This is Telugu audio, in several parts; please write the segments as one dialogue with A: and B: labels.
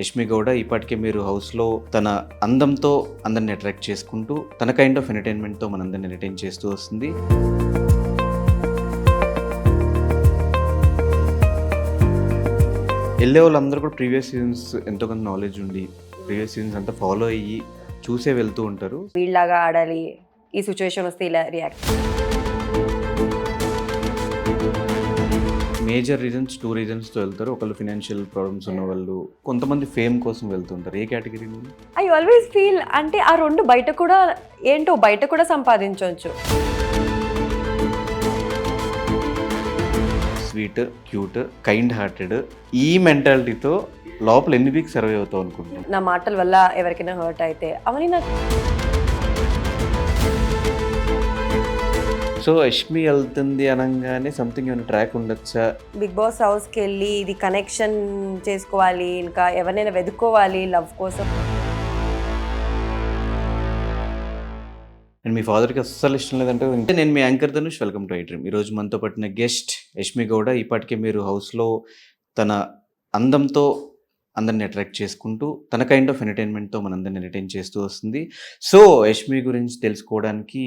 A: యష్మి గౌడ ఇప్పటికే మీరు హౌస్లో తన అందంతో అందరిని అట్రాక్ట్ చేసుకుంటూ తన కైండ్ ఆఫ్ ఎంటర్టైన్మెంట్తో మనందరిని ఎంటర్టైన్ చేస్తూ వస్తుంది. వెళ్ళే వాళ్ళందరూ కూడా ప్రీవియస్ సీజన్స్ ఎంతో కొంత నాలెడ్జ్ ఉండి ప్రీవియస్ సీజన్స్ అంతా ఫాలో అయ్యి చూసే వెళ్తూ ఉంటారు.
B: వీళ్ళలాగా ఆడాలి, ఈ సిచ్యువేషన్ వస్తే ఇలా రియాక్ట్.
A: మేజర్ రీజన్స్ 2 రీజన్స్తో వెళ్తారు. ఒకళ్ళు ఫినాన్షియల్ ప్రాబ్లమ్స్ ఉన్న వాళ్ళు, కొంతమంది ఫేమ్ కోసం వెళ్తుంటారు. ఏ కేటగిరీ?
B: ఐ ఆల్వేస్ ఫీల్ అంటే ఆ రెండు బయట కూడా ఏంటో బయట కూడా సంపాదించవచ్చు.
A: స్వీట్, క్యూట్, కైండ్ హార్టెడ్, ఈ మెంటాలిటీతో లోపల ఎన్ని వీక్స్ సర్వే అవుతావు అనుకుంటున్నాను.
B: నా మాటల వల్ల ఎవరికైనా హర్ట్ అయితే అవన్నీ నాకు.
A: సో యష్మి వెళ్తుంది అనగానే సంథింగ్ ఏమైనా ట్రాక్ ఉండొచ్చా?
B: బిగ్ బాస్ హౌస్కి వెళ్ళి ఇది కనెక్షన్ చేసుకోవాలి, ఇంకా ఎవరినైనా వెతుక్కోవాలి లవ్ కోసం.
A: అండ్ మీ ఫాదర్కి అస్సలు ఇష్టం లేదంటే నేను మీ anchor Dhanush, welcome to iDream. ఈరోజు మనతో పట్టిన గెస్ట్ యష్మి గౌడ ఇప్పటికే మీరు హౌస్లో తన అందంతో అందరిని అట్రాక్ట్ చేసుకుంటూ తన కైండ్ ఆఫ్ ఎంటర్టైన్మెంట్తో మనందరిని ఎంటర్టైన్ చేస్తూ వస్తుంది. సో యష్మి గురించి తెలుసుకోవడానికి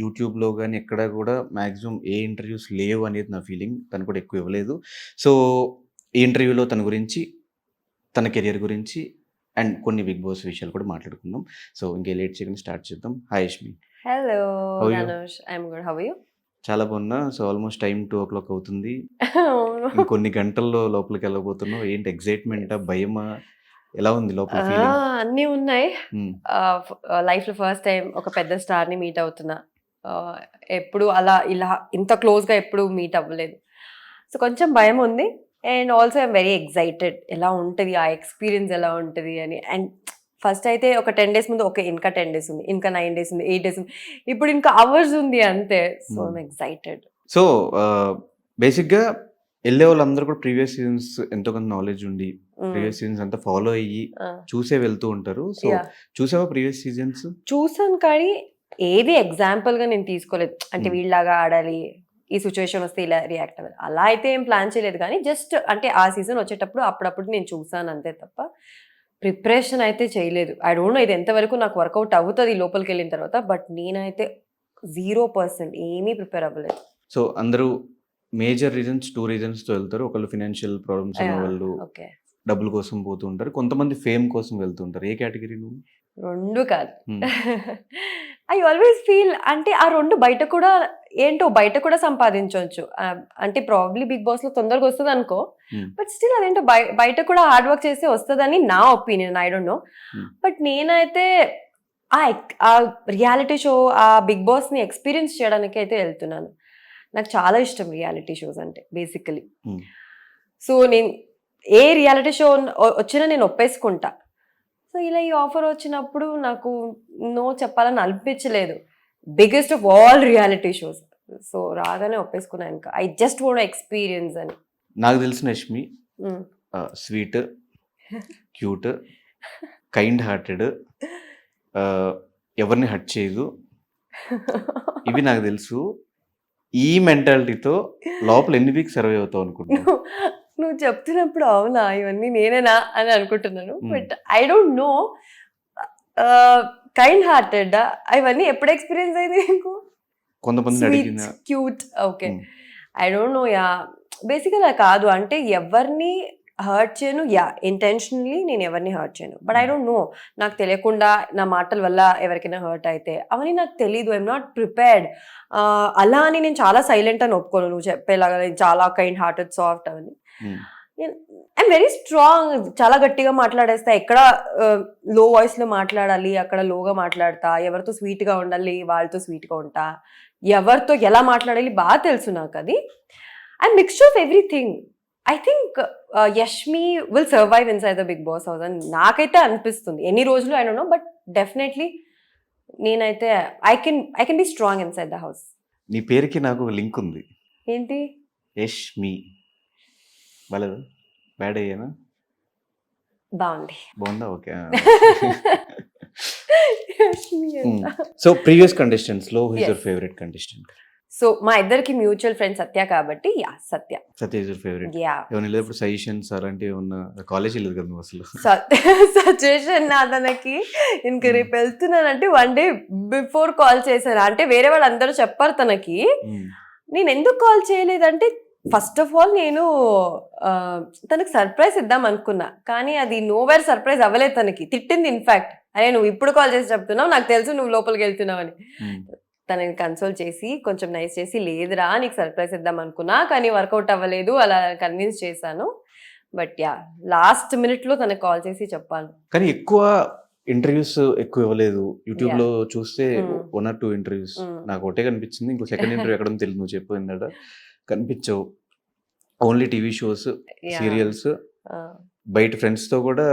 A: యూట్యూబ్లో కానీ ఎక్కడ కూడా మ్యాక్సిమం ఏ ఇంటర్వ్యూస్ లేవు అనేది నా ఫీలింగ్. తను కూడా ఎక్కువ ఇవ్వలేదు. సో ఈ ఇంటర్వ్యూలో తన గురించి, తన కెరియర్ గురించి అండ్ కొన్ని బిగ్ బాస్ విషయాలు కూడా మాట్లాడుకుందాం. సో ఇంకే లేట్ చేయకుండా స్టార్ట్ చేద్దాం. Hi Yashmi.
B: Hello
A: How are you?
B: Dhanush, I'm good. How are you?
A: చాలా బాగున్నా. సో ఆల్మోస్ట్ టైం 2 o'clock అవుతుంది. ఇంకొన్ని గంటల్లో లోపలికి వెళ్ళబోతున్నావు. ఏంటి ఎగ్జైట్మెంటా, భయమా, ఎలా ఉంది లోపల ఫీలింగ్?
B: అన్నీ ఉన్నాయి. లైఫ్లో ఫస్ట్ టైం ఒక పెద్ద స్టార్ని మీట్ అవుతున్నా. ఎప్పుడు అలా ఇలా ఇంత క్లోజ్గా ఎప్పుడు మీట్ అవ్వలేదు. సో కొంచెం భయం ఉంది. And also I'm very excited. ఎలా ఉంటుంది ఆ ఎక్స్పీరియన్స్, ఎలా ఉంటుంది అని. అండ్ ఫస్ట్ అయితే ఒక 10 days ముందు ఓకే, ఇంకా 10 days ఉంది, ఇంకా 9 days ఉంది, 8 days ఉంది, ఇప్పుడు ఇంకా అవర్స్ ఉంది అంతే. So I'm excited.
A: సో బేసిక్గా వెళ్ళే వాళ్ళందరూ కూడా ప్రీవియస్ సీజన్స్ ఎంతో కొంత నాలెడ్జ్ ఉండి ప్రీవియస్ సీజన్స్ అంతా ఫాలో అయ్యి చూసే వెళ్తూ ఉంటారు. సో చూసావా ప్రీవియస్ సీజన్స్?
B: చూసాను, కానీ ఏది ఎగ్జాంపుల్గా నేను తీసుకోలేదు. అంటే వీళ్ళలాగా ఆడాలి, ఈ సిచ్యువేషన్ వస్తే ఇలా రియాక్ట్ అవ్వాలి, అలా అయితే ఏం ప్లాన్ చేయలేదు. కానీ జస్ట్ అంటే ఆ సీజన్ వచ్చేటప్పుడు అప్పుడప్పుడు నేను చూసాను అంతే తప్ప ప్రిపరేషన్ అయితే చేయలేదు. ఐ డోంట్ నో ఇది ఎంతవరకు నాకు వర్కౌట్ అవుతుంది లోపలికి వెళ్ళిన తర్వాత. బట్ నేనైతే 0% ఏమీ ప్రిపేర్ అవ్వలేదు.
A: సో అందరూ మేజర్ రీజన్స్ 2 రీజన్స్తో వెళ్తారు. ఒకళ్ళు ఫినాన్షియల్ ప్రాబ్లమ్స్ ఉన్న వాళ్ళు,
B: ఓకే,
A: డబ్బుల కోసం పోతూ ఉంటారు. కొంతమంది ఫేమ్ కోసం వెళ్తుంటారు. ఏ కేటగిరీ నువ్వు?
B: రెండు కాదు. ఐ ఆల్వేస్ ఫీల్ అంటే ఆ రెండు బయట కూడా ఏంటో బయట కూడా సంపాదించవచ్చు. అంటే ప్రాబ్లీ బిగ్ బాస్ లో తొందరగా వస్తుంది అనుకో, బట్ స్టిల్ అదేంటో బయట కూడా హార్డ్ వర్క్ చేస్తే వస్తుందని నా opinion. I don't know. But నేనైతే ఆ రియాలిటీ షో, ఆ బిగ్ బాస్ ని ఎక్స్పీరియన్స్ చేయడానికి అయితే వెళ్తున్నాను. నాకు చాలా ఇష్టం రియాలిటీ షోస్ అంటే బేసికలీ. సో నేను ఏ రియాలిటీ షో వచ్చినా నేను ఒప్పేసుకుంటా. సో ఇలా ఈ ఆఫర్ వచ్చినప్పుడు నాకు నో చెప్పాలని అనిపించలేదు. Biggest of all reality shows. So రాగానే ఒప్పేసుకున్నాను. ఇంకా ఐ జస్ట్ వాంట్ ఎక్స్పీరియన్స్ అని.
A: నాకు తెలిసిన Yashmi sweet, cute, kind hearted, ఎవరిని హర్ట్ చేయదు, ఇవి నాకు తెలుసు. ఈ మెంటాలిటీతో లోపల ఎన్ని వీక్స్ సర్వే అవుతావు అనుకుంటున్నాను?
B: నువ్వు చెప్తున్నప్పుడు అవునా ఇవన్నీ నేనేనా అని అనుకుంటున్నాను. But I don't no. Kind hearted ఇవన్నీ ఎప్పుడు ఎక్స్పీరియన్స్ అయింది నీకు?
A: కొంతమంది
B: cute, okay, I don't no. Yeah బేసిక్గా కాదు అంటే ఎవరిని హర్ట్ చేయను. యా ఇంటెన్షనలీ నేను ఎవరిని హర్ట్ చేయను. బట్ ఐ డోంట్ నో, నాకు తెలియకుండా నా మాటల వల్ల ఎవరికైనా హర్ట్ అయితే అవన్నీ నాకు తెలీదు. I'm not prepared. అలా అని నేను చాలా సైలెంట్ అని ఒప్పుకోను. నువ్వు చెప్పేలాగా నేను చాలా కైండ్ హార్టెడ్, సాఫ్ట్ అవన్నీ. I'm very strong. చాలా గట్టిగా మాట్లాడేస్తా. ఎక్కడ లో వాయిస్లో మాట్లాడాలి అక్కడ లోగా మాట్లాడతా. ఎవరితో స్వీట్గా ఉండాలి వాళ్ళతో స్వీట్గా ఉంటా. ఎవరితో ఎలా మాట్లాడాలి బాగా తెలుసు నాకు. అది a mixture of everything. I think Yashmi will survive inside the Bigg Boss house అని నాకైతే అనిపిస్తుంది. ఎన్ని రోజులు I don't know, but definitely నేనైతే I can be strong inside the house.
A: నీ పేరుకి నాకు ఒక లింక్ ఉంది.
B: ఏంటి?
A: యష్మి. బాలేదు, బ్యాడ్ అయ్యానా?
B: బాగుంది.
A: బాగుందా? ఓకే. సో ప్రీవియస్ కంటెస్టెంట్స్లో who is your favourite contestant?
B: So మా ఇద్దరికి మ్యూచువల్ ఫ్రెండ్ సత్య కాబట్టి yeah Satya.
A: Satya favourite.
B: Yeah
A: ఏమైనా లేదప్పుడు సజెషన్స్ అలాంటివి ఏమన్నా? కాలేజ్ లేదు కదా నువ్వు అసలు.
B: సజెషన్ నా తనకి ఇంక రేపు వెళ్తున్నానంటే 1 day బిఫోర్ కాల్ చేశారు. అంటే వేరే వాళ్ళు అందరూ చెప్పారు తనకి. నేను ఎందుకు కాల్ చేయలేదంటే ఫస్ట్ ఆఫ్ ఆల్ నేను తనకు సర్ప్రైజ్ ఇద్దాం అనుకున్నా, కానీ అది నోవేర్ సర్ప్రైజ్ అవ్వలేదు. తనకి తిట్టింది ఇన్ఫాక్ట్, అరే నువ్వు ఇప్పుడు కాల్ చేసి చెప్తున్నావు, నాకు తెలుసు నువ్వు లోపలికి వెళ్తున్నావు అని. తనని కన్సోల్ చేసి కొంచెం నైస్ చేసి, లేదురా నీకు సర్ప్రైజ్ ఇద్దాం అనుకున్నా కానీ వర్కౌట్ అవ్వలేదు, అలా కన్విన్స్ చేశాను. బట్ యా లాస్ట్ మినిట్ లో తనకు కాల్ చేసి చెప్పాను.
A: కానీ ఎక్కువ ఇంటర్వ్యూస్ ఎక్కువ ఇవ్వలేదు. యూట్యూబ్ లో చూస్తే 1 or 2 ఇంటర్వ్యూస్. నాకు ఒకటే కనిపించింది. ఇంకో సెకండ్ ఇంటర్వ్యూ ఎక్కడ తెలియదు, నువ్వు చెప్పిందట కనిపించవు. ఓన్లీ టీవీ షోస్, సీరియల్స్, బయట ఫ్రెండ్స్ తో కూడా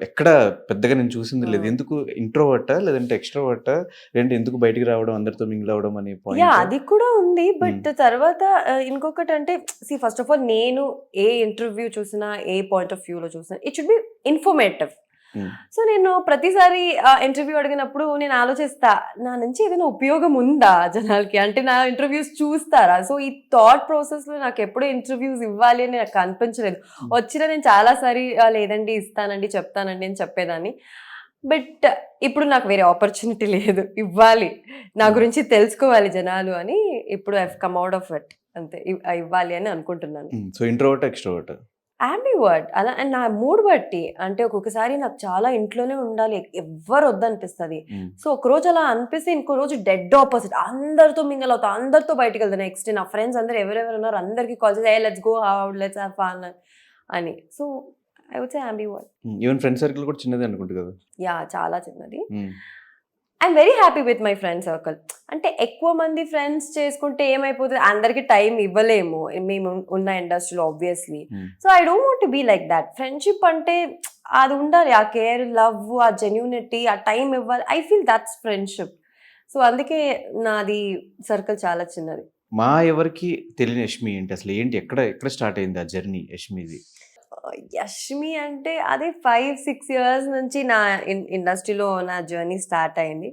A: ఎక్కడ పెద్దగా నేను చూసింది లేదు. ఎందుకు ఇంట్రోవర్టా లేదంటే ఎక్స్ట్రోవర్టా, లేదంటే ఎందుకు బయటికి రావడం, అందరితో మింగిల్ అవడం అనే
B: యా అది కూడా ఉంది. బట్ తర్వాత ఇంకొకటి అంటే ఫస్ట్ ఆఫ్ ఆల్ నేను ఏ ఇంటర్వ్యూ చూసినా, ఏ పాయింట్ ఆఫ్ వ్యూ లో చూసినా it should be informative. So నేను ప్రతిసారి ఇంటర్వ్యూ అడిగినప్పుడు నేను ఆలోచిస్తా, నా నుంచి ఏదైనా ఉపయోగం ఉందా జనాలకి, అంటే నా ఇంటర్వ్యూస్ చూస్తారా. సో ఈ థాట్ ప్రాసెస్ లో నాకు ఎప్పుడూ ఇంటర్వ్యూస్ ఇవ్వాలి అని నాకు అనిపించలేదు. వచ్చినా నేను చాలాసారి లేదండి ఇస్తానండి చెప్తానండి అని చెప్పేదాన్ని. బట్ ఇప్పుడు నాకు వేరే ఆపర్చునిటీ లేదు, ఇవ్వాలి, నా గురించి తెలుసుకోవాలి జనాలు అని. ఇప్పుడు I come out of it, అంతే, ఇవ్వాలి అని అనుకుంటున్నాను.
A: So introvert extrovert?
B: అంబివర్ట్. అలా అండ్ నా మూడ్ బట్టి, అంటే ఒక్కొక్కసారి నాకు చాలా ఇంట్లోనే ఉండాలి, ఎవ్వరు వద్దనిపిస్తుంది. సో ఒక రోజు అలా అనిపిస్తే ఇంకో రోజు డెడ్ ఆపోజిట్, అందరితో మింగల్ అవుతా, అందరితో బయటకు వెళ్తాను. నెక్స్ట్ నా ఫ్రెండ్స్ అందరు ఎవరెవరు ఉన్నారు అందరికి కాల్ చేసి let's go out, let's have fun అని. So I would say ambivert.
A: Even friend circle కూడా చిన్నది అనుకుంటా కదా?
B: యా చాలా చిన్నది. I'm very happy with my friend circle. అంటే ఎక్కువ మంది ఫ్రెండ్స్ చేసుకుంటే ఏమైపోతుంది, అందరికి టైం ఇవ్వలేము మేము ఉన్న ఇండస్ట్రీలో obviously. So I don't want to be like that. Friendship అంటే అది ఉండాలి, ఆ కేర్, లవ్, ఆ జెన్యూనిటీ, ఆ టైం ఇవ్వాలి. I feel that's friendship. So అందుకే నాది సర్కిల్ చాలా చిన్నది.
A: మా ఎవరికి తెలియని యష్మి ఏంటి అసలు, ఏంటి ఎక్కడ స్టార్ట్ అయింది ఆ జర్నీ యష్మిది?
B: యష్మి అంటే అది 5-6 years నుంచి నా ఇండస్ట్రీలో నా జర్నీ స్టార్ట్ అయింది.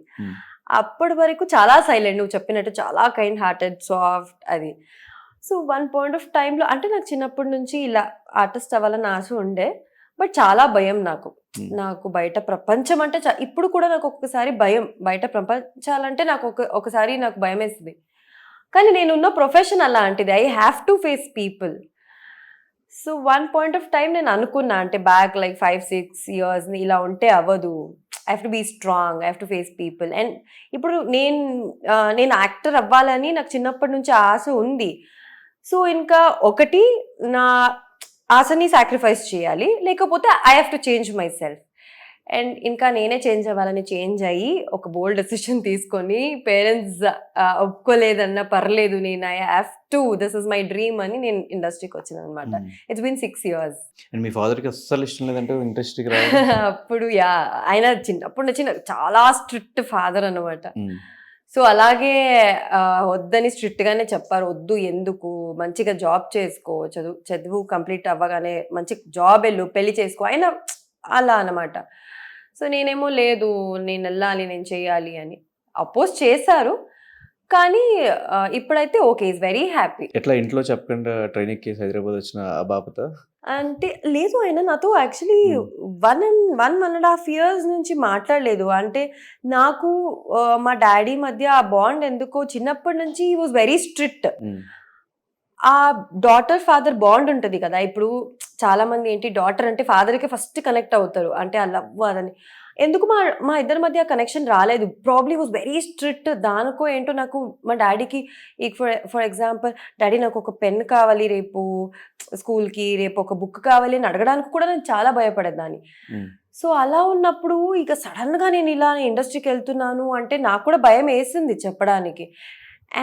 B: అప్పటి వరకు చాలా సైలెంట్, నువ్వు చెప్పినట్టు చాలా కైండ్ హార్టెడ్, సాఫ్ట్ అది. సో వన్ పాయింట్ ఆఫ్ టైంలో అంటే నాకు చిన్నప్పటి నుంచి ఇలా ఆర్టిస్ట్ అవ్వాలని ఆశ ఉండే. బట్ చాలా భయం నాకు బయట ప్రపంచం అంటే ఇప్పుడు కూడా నాకు ఒక్కసారి భయం, బయట ప్రపంచాలంటే నాకు ఒకసారి నాకు భయం వేస్తుంది. కానీ నేనున్న ప్రొఫెషన్ అలాంటిది, I have to face people. So one point of time నేను అనుకున్నా, అంటే బ్యాక్ లైక్ 5-6 years ఇలా ఉంటే అవ్వదు, I have to be strong, I have to face people. And ఇప్పుడు నేను యాక్టర్ అవ్వాలని నాకు చిన్నప్పటి నుంచి ఆశ ఉంది. సో ఇంకా ఒకటి నా ఆశని సాక్రిఫైస్ చేయాలి, లేకపోతే I have to change my self. And ఇంకా నేనే చేంజ్ అవ్వాలని చేంజ్ అయ్యి ఒక బోల్డ్ డెసిషన్ తీసుకొని, పేరెంట్స్ ఒప్పుకోలేదన్నా పర్లేదు, నేను I have to, this is my dream అని నేను ఇండస్ట్రీకి వచ్చిన అనమాట. It's been 6 years.
A: మీ ఫాదర్కి అస్సలు ఇష్టం లేదంటే ఇండస్ట్రీకి
B: అప్పుడు యా ఆయన చిన్నప్పటి నుంచి చాలా స్ట్రిక్ట్ ఫాదర్ అనమాట. సో అలాగే వద్దని స్ట్రిక్ట్ గానే చెప్పారు, వద్దు ఎందుకు, మంచిగా జాబ్ చేసుకో, చదువు కంప్లీట్ అవ్వగానే మంచి జాబ్ వెళ్ళు, పెళ్లి చేసుకో, అయినా అలా అనమాట. సో నేనేమో లేదు, నేను వెళ్ళాలి, నేను చేయాలి అని అపోజ్ చేశారు. కానీ ఇప్పుడైతే ఓకే, ఈజ్ వెరీ హ్యాపీ.
A: ఎట్లా ఇంట్లో చెప్పకుండా ట్రైనింగ్ కేసు హైదరాబాద్ వచ్చిన ఆ బాపత
B: అంటే లేదు, ఆయన నాతో యాక్చువల్లీ 1.5 years నుంచి మాట్లాడలేదు. అంటే నాకు మా డాడీ మధ్య ఆ బాండ్ ఎందుకో చిన్నప్పటి నుంచి హీ వాజ్ వెరీ స్ట్రిక్ట్. ఆ డాటర్ ఫాదర్ బాండ్ ఉంటుంది కదా, ఇప్పుడు చాలా మంది ఏంటి డాటర్ అంటే ఫాదర్కి ఫస్ట్ కనెక్ట్ అవుతారు, అంటే ఆ లవ్ అదని. ఎందుకు మా ఇద్దరి మధ్య కనెక్షన్ రాలేదు, ప్రాబ్లీ వాజ్ వెరీ స్ట్రిక్ట్. దానికో ఏంటో నాకు మా డాడీకి ఫర్ ఎగ్జాంపుల్, డాడీ నాకు ఒక పెన్ కావాలి రేపు స్కూల్కి, రేపు ఒక బుక్ కావాలి అని అడగడానికి కూడా నేను చాలా భయపడేదాన్ని. సో అలా ఉన్నప్పుడు ఇక సడన్గా నేను ఇలా ఇండస్ట్రీకి వెళ్తున్నాను అంటే నాకు కూడా భయం వేసింది చెప్పడానికి.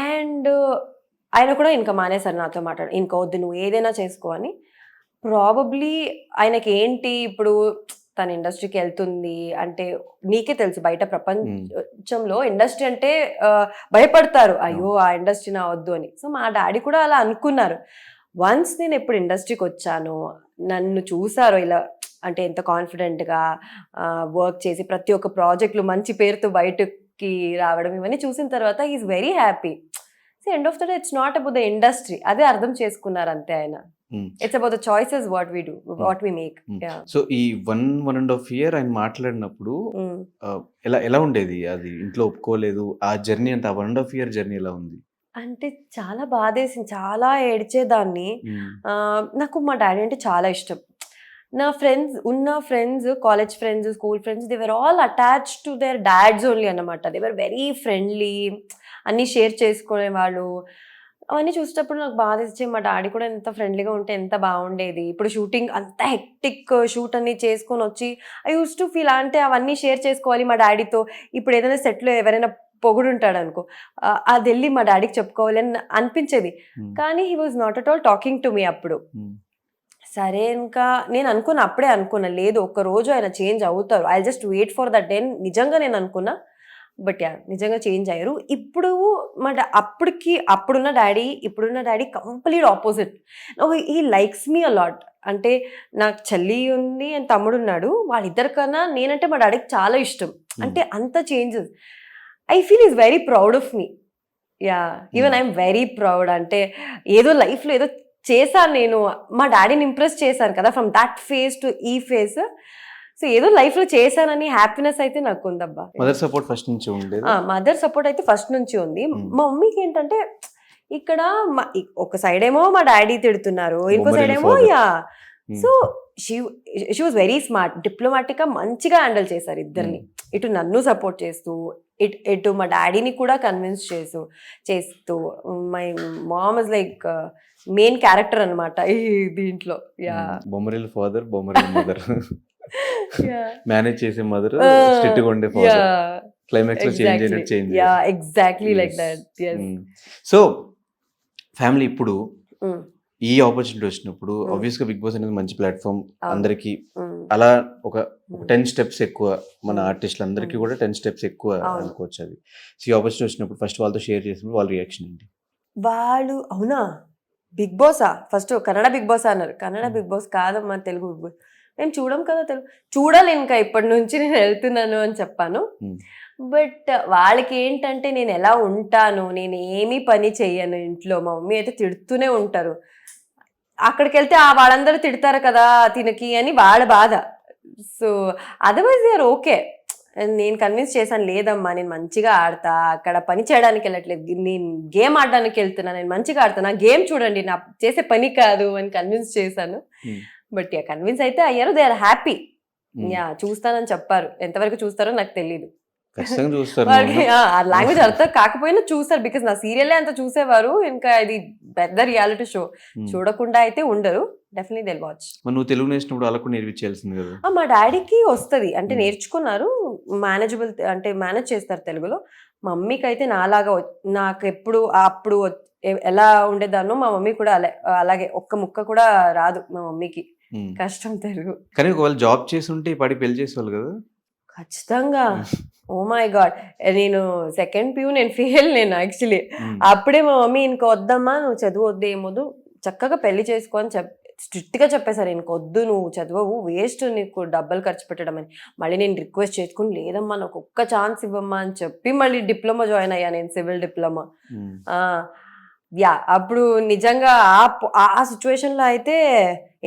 B: అండ్ ఆయన కూడా ఇంకా మానేశారు నాతో మాట్లాడు, ఇంకా వద్దు నువ్వు ఏదైనా చేసుకో అని. ప్రాబబ్లీ ఆయనకి ఏంటి ఇప్పుడు తన ఇండస్ట్రీకి వెళ్తుంది అంటే, నీకే తెలుసు బయట ప్రపంచంలో ఇండస్ట్రీ అంటే భయపడతారు, అయ్యో ఆ ఇండస్ట్రీ నా వద్దు అని. సో మా డాడీ కూడా అలా అనుకున్నారు. వన్స్ నేను ఎప్పుడు ఇండస్ట్రీకి వచ్చాను, నన్ను చూసారో ఇలా అంటే ఎంత కాన్ఫిడెంట్గా వర్క్ చేసి ప్రతి ఒక్క ప్రాజెక్టులు మంచి పేరుతో బయటకి రావడం, ఇవన్నీ చూసిన తర్వాత he is very happy. End of the day it's not about the industry, అదే అర్థం చేసుకున్నారు అంతే ఆయన. It's about the choices what we do, what we make.
A: So ఈ 1.5 year ఆయన మాట్లాడినప్పుడు ఎలా ఎలా ఉండేది? అది ఇంట్లో ఒప్పుకోలేదు, ఆ జర్నీ అంతా 1.5 year జర్నీ ఎలా ఉంది?
B: అంటే చాలా బాధేసింది, చాలా ఏడ్చేదాన్ని. నాకు మా డాడీ అంటే చాలా ఇష్టం. నా friends college friends, school friends, they were all attach to their dads only అన్నమాట. దే వర్ వెరీ ఫ్రెండ్లీ, అన్నీ షేర్ చేసుకునేవాళ్ళు. అవన్నీ చూసేటప్పుడు నాకు బాధ ఇచ్చే, మా డాడీ కూడా ఎంత ఫ్రెండ్లీగా ఉంటే ఎంత బాగుండేది. ఇప్పుడు షూటింగ్ అంత హెక్టిక్ షూట్ అన్ని చేసుకొని వచ్చి ఐ యూస్ టు ఫీల్ అంటే అవన్నీ షేర్ చేసుకోవాలి మా డాడీతో. ఇప్పుడు ఏదైనా సెట్లో ఎవరైనా పొగుడుంటాడు అనుకో, అది వెళ్ళి మా డాడీకి చెప్పుకోవాలి అని అనిపించేది. కానీ he was not at all talking to me అప్పుడు. సరే ఇంకా నేను అప్పుడే అనుకున్నా, లేదు ఒక్కరోజు ఆయన చేంజ్ అవుతారు, I just wait for that day. నిజంగా నేను అనుకున్నా, బట్ యా నిజంగా చేంజ్ అయ్యారు. ఇప్పుడు అప్పుడున్న daddy complete opposite. He likes me a lot. అంటే నాకు చెల్లి ఉంది అండ్ తమ్ముడు ఉన్నాడు, వాళ్ళిద్దరికన్నా నేనంటే మా డాడీకి చాలా ఇష్టం. అంటే అంత changes. I feel is very proud of me. Yeah, even I'm very proud. అంటే ఏదో లైఫ్లో ఏదో చేశాను నేను, మా డాడీని ఇంప్రెస్ చేశాను కదా, ఫ్రమ్ దట్ ఫేజ్ టు ఈ ఫేజ్. సో ఏదో లైఫ్లో చేశానని హ్యాపీనెస్ అయితే నాకు ఉందబ్బా.
A: మదర్ సపోర్ట్ ఫస్ట్ నుంచి ఉండేది?
B: మదర్ సపోర్ట్ అయితే ఫస్ట్ నుంచి ఉంది. మా మమ్మీకి ఏంటంటే ఇక్కడ ఒక సైడ్ ఏమో మా డాడీ తిడుతున్నారు, ఇంకో సైడ్ ఏమో yeah. So she was very smart, డిప్లొమాటిక్గా మంచిగా హ్యాండిల్ చేశారు ఇద్దరిని. ఇటు నన్ను సపోర్ట్ చేస్తూ, ఇటు మా డాడీని కూడా కన్విన్స్ చేస్తూ my mom is like main character అనమాట ఈ దీంట్లో. Yeah,
A: Bommarillu father, Bommarillu mother. Manage చేసే మదర్, స్ట్రిక్ట్ గా ఉండే ఫాదర్. క్లైమాక్స్ లో change.
B: Yeah, exactly like that. yes.
A: So family ఇప్పుడు ఈ ఆపర్చునిటీ వచ్చినప్పుడు ఆబ్వియస్ గా బిగ్ బాస్ అనేది మంచి ప్లాట్ఫామ్ అందరికి. అలా ఒక 10 steps ఎక్కువ మన ఆర్టిస్టులు అందరికీ కూడా 10 steps ఎక్కువ అనుకోవచ్చు అది. సో ఈ ఆపర్చునిటీ వచ్చినప్పుడు ఫస్ట్ వాళ్ళతో షేర్ చేసినప్పుడు వాళ్ళ రియాక్షన్ ఏంటి?
B: వాళ్ళు అవునా బిగ్ బాసా, ఫస్ట్ కన్నడ బిగ్ బాస్ అన్నారు. కన్నడ బిగ్ బాస్ కాదమ్మా, తెలుగు బిగ్ బాస్. మేము చూడం కదా, చూడాలి ఇంకా ఇప్పటి నుంచి నేను వెళ్తున్నాను అని చెప్పాను. బట్ వాళ్ళకి ఏంటంటే నేను ఎలా ఉంటాను, నేను ఏమీ పని చెయ్యను ఇంట్లో. మా మమ్మీ అయితే తిడుతూనే ఉంటారు. అక్కడికి వెళ్తే వాళ్ళందరూ తిడతారు కదా తినకి అని వాళ్ళ బాధ. So otherwise they are okay. నేను కన్విన్స్ చేశాను, లేదమ్మా నేను మంచిగా ఆడతా, అక్కడ పని చేయడానికి వెళ్ళట్లేదు, నేను గేమ్ ఆడడానికి వెళ్తున్నా, నేను మంచిగా ఆడతాను, గేమ్ చూడండి నా చేసే పని కాదు అని కన్విన్స్ చేశాను. బట్ యా, కన్విన్స్ అయితే అయ్యారు. They are happy. యా, చూస్తానని చెప్పారు. ఎంతవరకు చూస్తారో నాకు తెలియదు. లాంగ్వేజ్ అర్థం కాకపోయినా చూస్తారు, బికాస్ నా సీరియల్ అంత చూసేవారు. ఇంకా ఇది పెద్ద రియాలిటీ షో, చూడకుండా అయితే ఉండరు. Definitely they watch.
A: నువ్వు తెలుగు నేర్చుకున్నప్పుడు అలా కూడా నేర్పించాల్సింది కదా?
B: మా డాడీకి వస్తుంది, అంటే నేర్చుకున్నారు, మేనేజబుల్, అంటే మేనేజ్ చేస్తారు తెలుగులో. మా మమ్మీకి అయితే నాలాగా నాకు అప్పుడు ఎలా ఉండేదాన్నో మా మమ్మీ కూడా అలాగే ఒక్క ముక్క కూడా రాదు మా మమ్మీకి. కష్టం తెలుగు.
A: కానీ ఒకవేళ జాబ్ చేసి ఉంటే పడి పెళ్లి చేసేవాళ్ళు కదా?
B: ఖచ్చితంగా. ఓ మై గాడ్, నేను సెకండ్ ప్యూ నేను ఫెయిల్. నేను యాక్చువల్లీ అప్పుడే మా మమ్మీ ఇంక వద్దమ్మా, నువ్వు చదువు వద్దు, ఏమొద్దు, చక్కగా పెళ్లి చేసుకో అని స్ట్రిక్ట్ గా చెప్పేశారు. ఇంకొద్దు, నువ్వు చదువు, వేస్ట్, నీకు డబ్బులు ఖర్చు పెట్టడం అని. మళ్ళీ నేను రిక్వెస్ట్ చేసుకుని, లేదమ్మా నాకు ఒక్క ఛాన్స్ ఇవ్వమ్మా అని చెప్పి మళ్ళీ డిప్లొమా జాయిన్ అయ్యా నేను, సివిల్ డిప్లొమా. యా, అప్పుడు నిజంగా ఆ సిచ్యువేషన్లో అయితే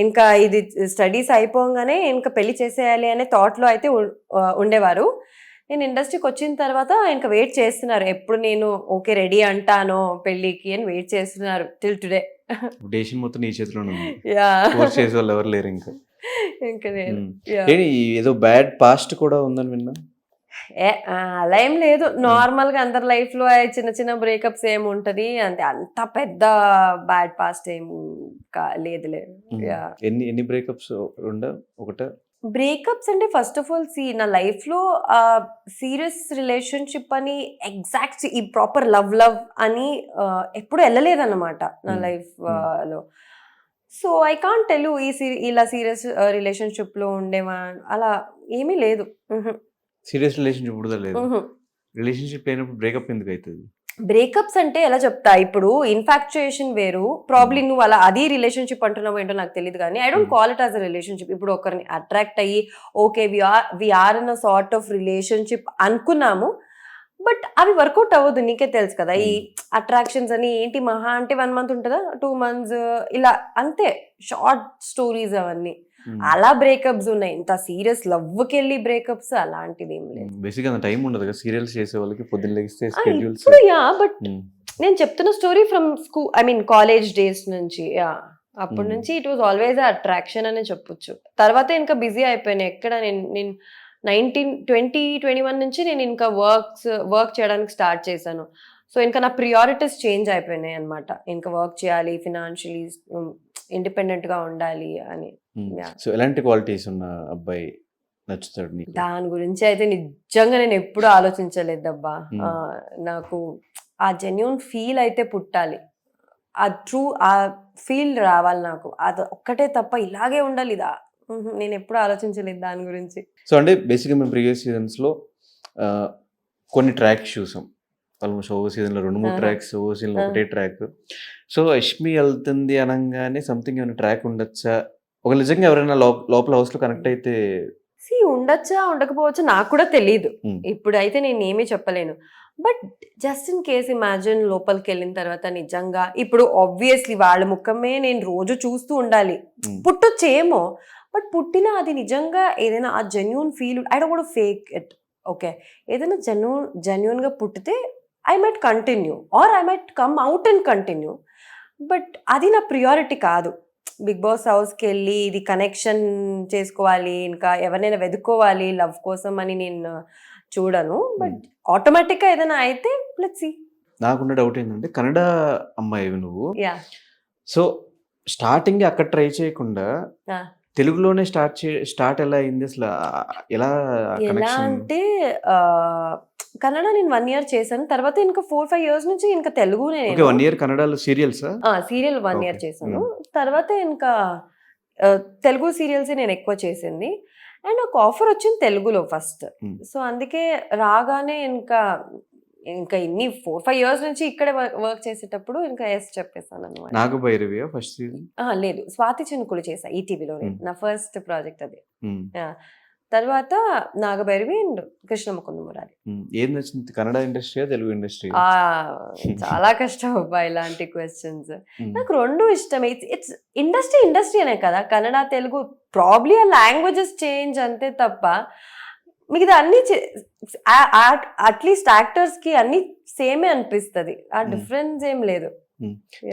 B: ఇంకా ఇది స్టడీస్ అయిపోగానే ఇంకా పెళ్లి చేసేయాలి అనే థాట్లో అయితే ఉండేవారు. నేను ఇండస్ట్రీకి వచ్చిన తర్వాత ఇంకా వెయిట్ చేస్తున్నారు, ఎప్పుడు నేను ఓకే రెడీ అంటానో పెళ్లికి అని వెయిట్ చేస్తున్నారు టిల్ టుడే.
A: డేషన్ మొత్తం నీ చేతిలో ఉంది.
B: యా,
A: చేసే వాళ్ళు ఎవరు లేరు ఇంకా.
B: ఇంకా నేను
A: ఏదో బ్యాడ్ పాస్ట్ కూడా ఉందని విన్నా.
B: అలా ఏం లేదు, నార్మల్ గా అందరి లైఫ్ లో చిన్న చిన్న బ్రేకప్స్ ఏముంటది అంటే, అంత పెద్ద బ్యాడ్ పాస్ట్ ఏం లేదు.
A: ఎన్ని బ్రేకప్స్ ఒకట?
B: బ్రేకప్స్ అంటే ఫస్ట్ ఆఫ్ ఆల్ నా లైఫ్ లో సీరియస్ రిలేషన్షిప్ అని ఎగ్జాక్ట్ ఈ ప్రాపర్ లవ్ అని ఎప్పుడు వెళ్ళలేదన్నమాట నా లైఫ్ లో. So I can't tell you ఇలా సీరియస్ రిలేషన్షిప్ లో ఉండేవా అలా ఏమీ లేదు.
A: సీరియస్ రిలేషన్షిప్ కూడా లేదు. రిలేషన్షిప్ లేనప్పుడు బ్రేకప్ ఎందుకు అవుతుంది?
B: బ్రేకప్స్ అంటే ఎలా చెప్తా, ఇప్పుడు ఇన్ఫాక్చుయేషన్ వేరు, ప్రాబ్లీ నువ్వు అలా అది రిలేషన్షిప్ అంటున్నావు ఏంటో నాకు తెలియదు, కానీ I don't call it as a relationship. ఇప్పుడు ఒకరిని అట్రాక్ట్ అయ్యి okay we are in a sort of relationship అనుకున్నాము, బట్ అవి వర్కౌట్ అవ్వదు, నీకే తెలుసు కదా. ఈ అట్రాక్షన్స్ అని ఏంటి, మహా అంటే 1 month ఉంటుందా, 2 months ఇలా అంతే, షార్ట్ స్టోరీస్ అవన్నీ. అలా బ్రేకప్స్ ఉన్నాయి, ఇంత సీరియస్ లవ్కి వెళ్ళి బ్రేకప్స్ అలాంటిది ఏం లేదు.
A: బేసిక్ గా టైం ఉండదు కదా సీరియల్స్ చేసే వాళ్ళకి, పొద్దున్న లెగిస్తే స్కెడ్యూల్స్.
B: ఇప్పుడు యా, బట్ నేను చెప్తున్న story from school, I mean college days నుంచి. యా, అప్పటి నుంచి ఇట్ వాజ్ ఆల్వేస్ అట్రాక్షన్ అనే చెప్పొచ్చు. తర్వాత ఇంకా బిజీ అయిపోయాను. ఎక్కడ నేను 2021 నుంచి నేను ఇంకా వర్క్ చేయడానికి స్టార్ట్ చేశాను. సో ఇంకా నా ప్రియారిటీస్ చేంజ్ అయిపోయినాయి అనమాట. ఇంకా వర్క్ చేయాలి, ఫినాన్షియలీ ఇండిపెండెంట్ గా ఉండాలి అని.
A: సో ఎలాంటి క్వాలిటీస్ ఉన్న అబ్బాయి నచ్చుతాడు నీకు?
B: దాని గురించి అయితే నిజంగా నేను ఎప్పుడు ఆలోచించలేదబ్బా. నాకు ఆ జెన్యూన్ ఫీల్ అయితే పుట్టాలి, ఆ ట్రూ ఆ ఫీల్ రావాలి నాకు, అది ఒక్కటే తప్ప ఇలాగే ఉండాలి ఇదా, నేను ఎప్పుడు ఆలోచించలేదు దాని గురించి.
A: సో అంటే బేసిక్గా మేము ప్రీవియస్ సీజన్స్లో కొన్ని ట్రాక్స్ చూసాం. ఆల్మోస్ట్ ఓవర్ సీజన్లో 2-3 ట్రాక్స్, ఓవర్ సీజన్లో ఒకటే ట్రాక్. సో యష్మి వెళ్తుంది అనగానే సంథింగ్ ఏమైనా ట్రాక్ ఉండొచ్చా? ఒక నిజంగా ఎవరైనా లోపల హౌస్లో కనెక్ట్ అయితే
B: ఉండొచ్చా ఉండకపోవచ్చా నాకు కూడా తెలియదు. ఇప్పుడైతే నేను ఏమీ చెప్పలేను. But just in case imagine లోపలికి వెళ్ళిన తర్వాత నిజంగా ఇప్పుడు ఆబ్వియస్లీ వాళ్ళ ముఖమే నేను రోజు చూస్తూ ఉండాలి, పుట్టొచ్చేమో. బట్ పుట్టినా అది నిజంగా ఏదైనా ఆ genuine feel, I don't want to fake it. Okay, ఏదైనా జెన్యూన్గా పుట్టితే I might continue, or I might come out and continue. But అది నా ప్రియారిటీ కాదు. బిగ్ బాస్ హౌస్కి వెళ్ళి ఇది కనెక్షన్ చేసుకోవాలి, ఇంకా ఎవరినైనా వెతుక్కోవాలి లవ్ కోసం అని నేను చూడను. బట్ ఆటోమేటిక్గా ఏదైనా అయితే లెట్స్ సీ.
A: నాకున్న డౌట్ ఏంటంటే, కన్నడ అమ్మాయి నువ్వు,
B: యా.
A: సో స్టార్టింగ్ అక్కడ ట్రై చేయకుండా తెలుగులోనే స్టార్ట్ ఎలా అయింది అసలు? ఎలా
B: అంటే కన్నడ నేను 1 year చేశాను, తర్వాత ఇంకా 4-5 years నుంచి ఇంకా తెలుగునే.
A: 1 year కన్నడలో సీరియల్స్
B: 1 year చేశాను. తర్వాత ఇంకా తెలుగు సీరియల్స్ నేను ఎక్కువ చేసింది. అండ్ ఒక ఆఫర్ వచ్చింది తెలుగులో ఫస్ట్. సో అందుకే రాగానే ఇంకా ఇన్ని 4-5 years నుంచి ఇక్కడే వర్క్ చేసేటప్పుడు ఇంకా ఎస్ చెప్పేసాను అనమాట.
A: నాగభైరవి ఫస్ట్ సీజన్
B: లేదు, స్వాతి చినుకులు చేసా ఈటీవీలో, నా ఫస్ట్ ప్రాజెక్ట్ అది. తర్వాత నాగభైరవి అండ్ కృష్ణ ముకుంద మురారి.
A: ఏం నచ్చింది, కన్నడ ఇండస్ట్రీ తెలుగు ఇండస్ట్రీ?
B: చాలా కష్టం అబ్బా ఇలాంటి క్వశ్చన్స్. నాకు రెండు ఇష్టమే. ఇట్స్ ఇండస్ట్రీ అనే కదా, కన్నడ తెలుగు ప్రాబ్లీ ఆ లాంగ్వేజెస్ చేంజ్ అంతే తప్ప మిగతా అన్ని అట్లీస్ట్ యాక్టర్స్ కి అన్ని సేమే అనిపిస్తుంది, ఆ డిఫరెన్స్ ఏం లేదు.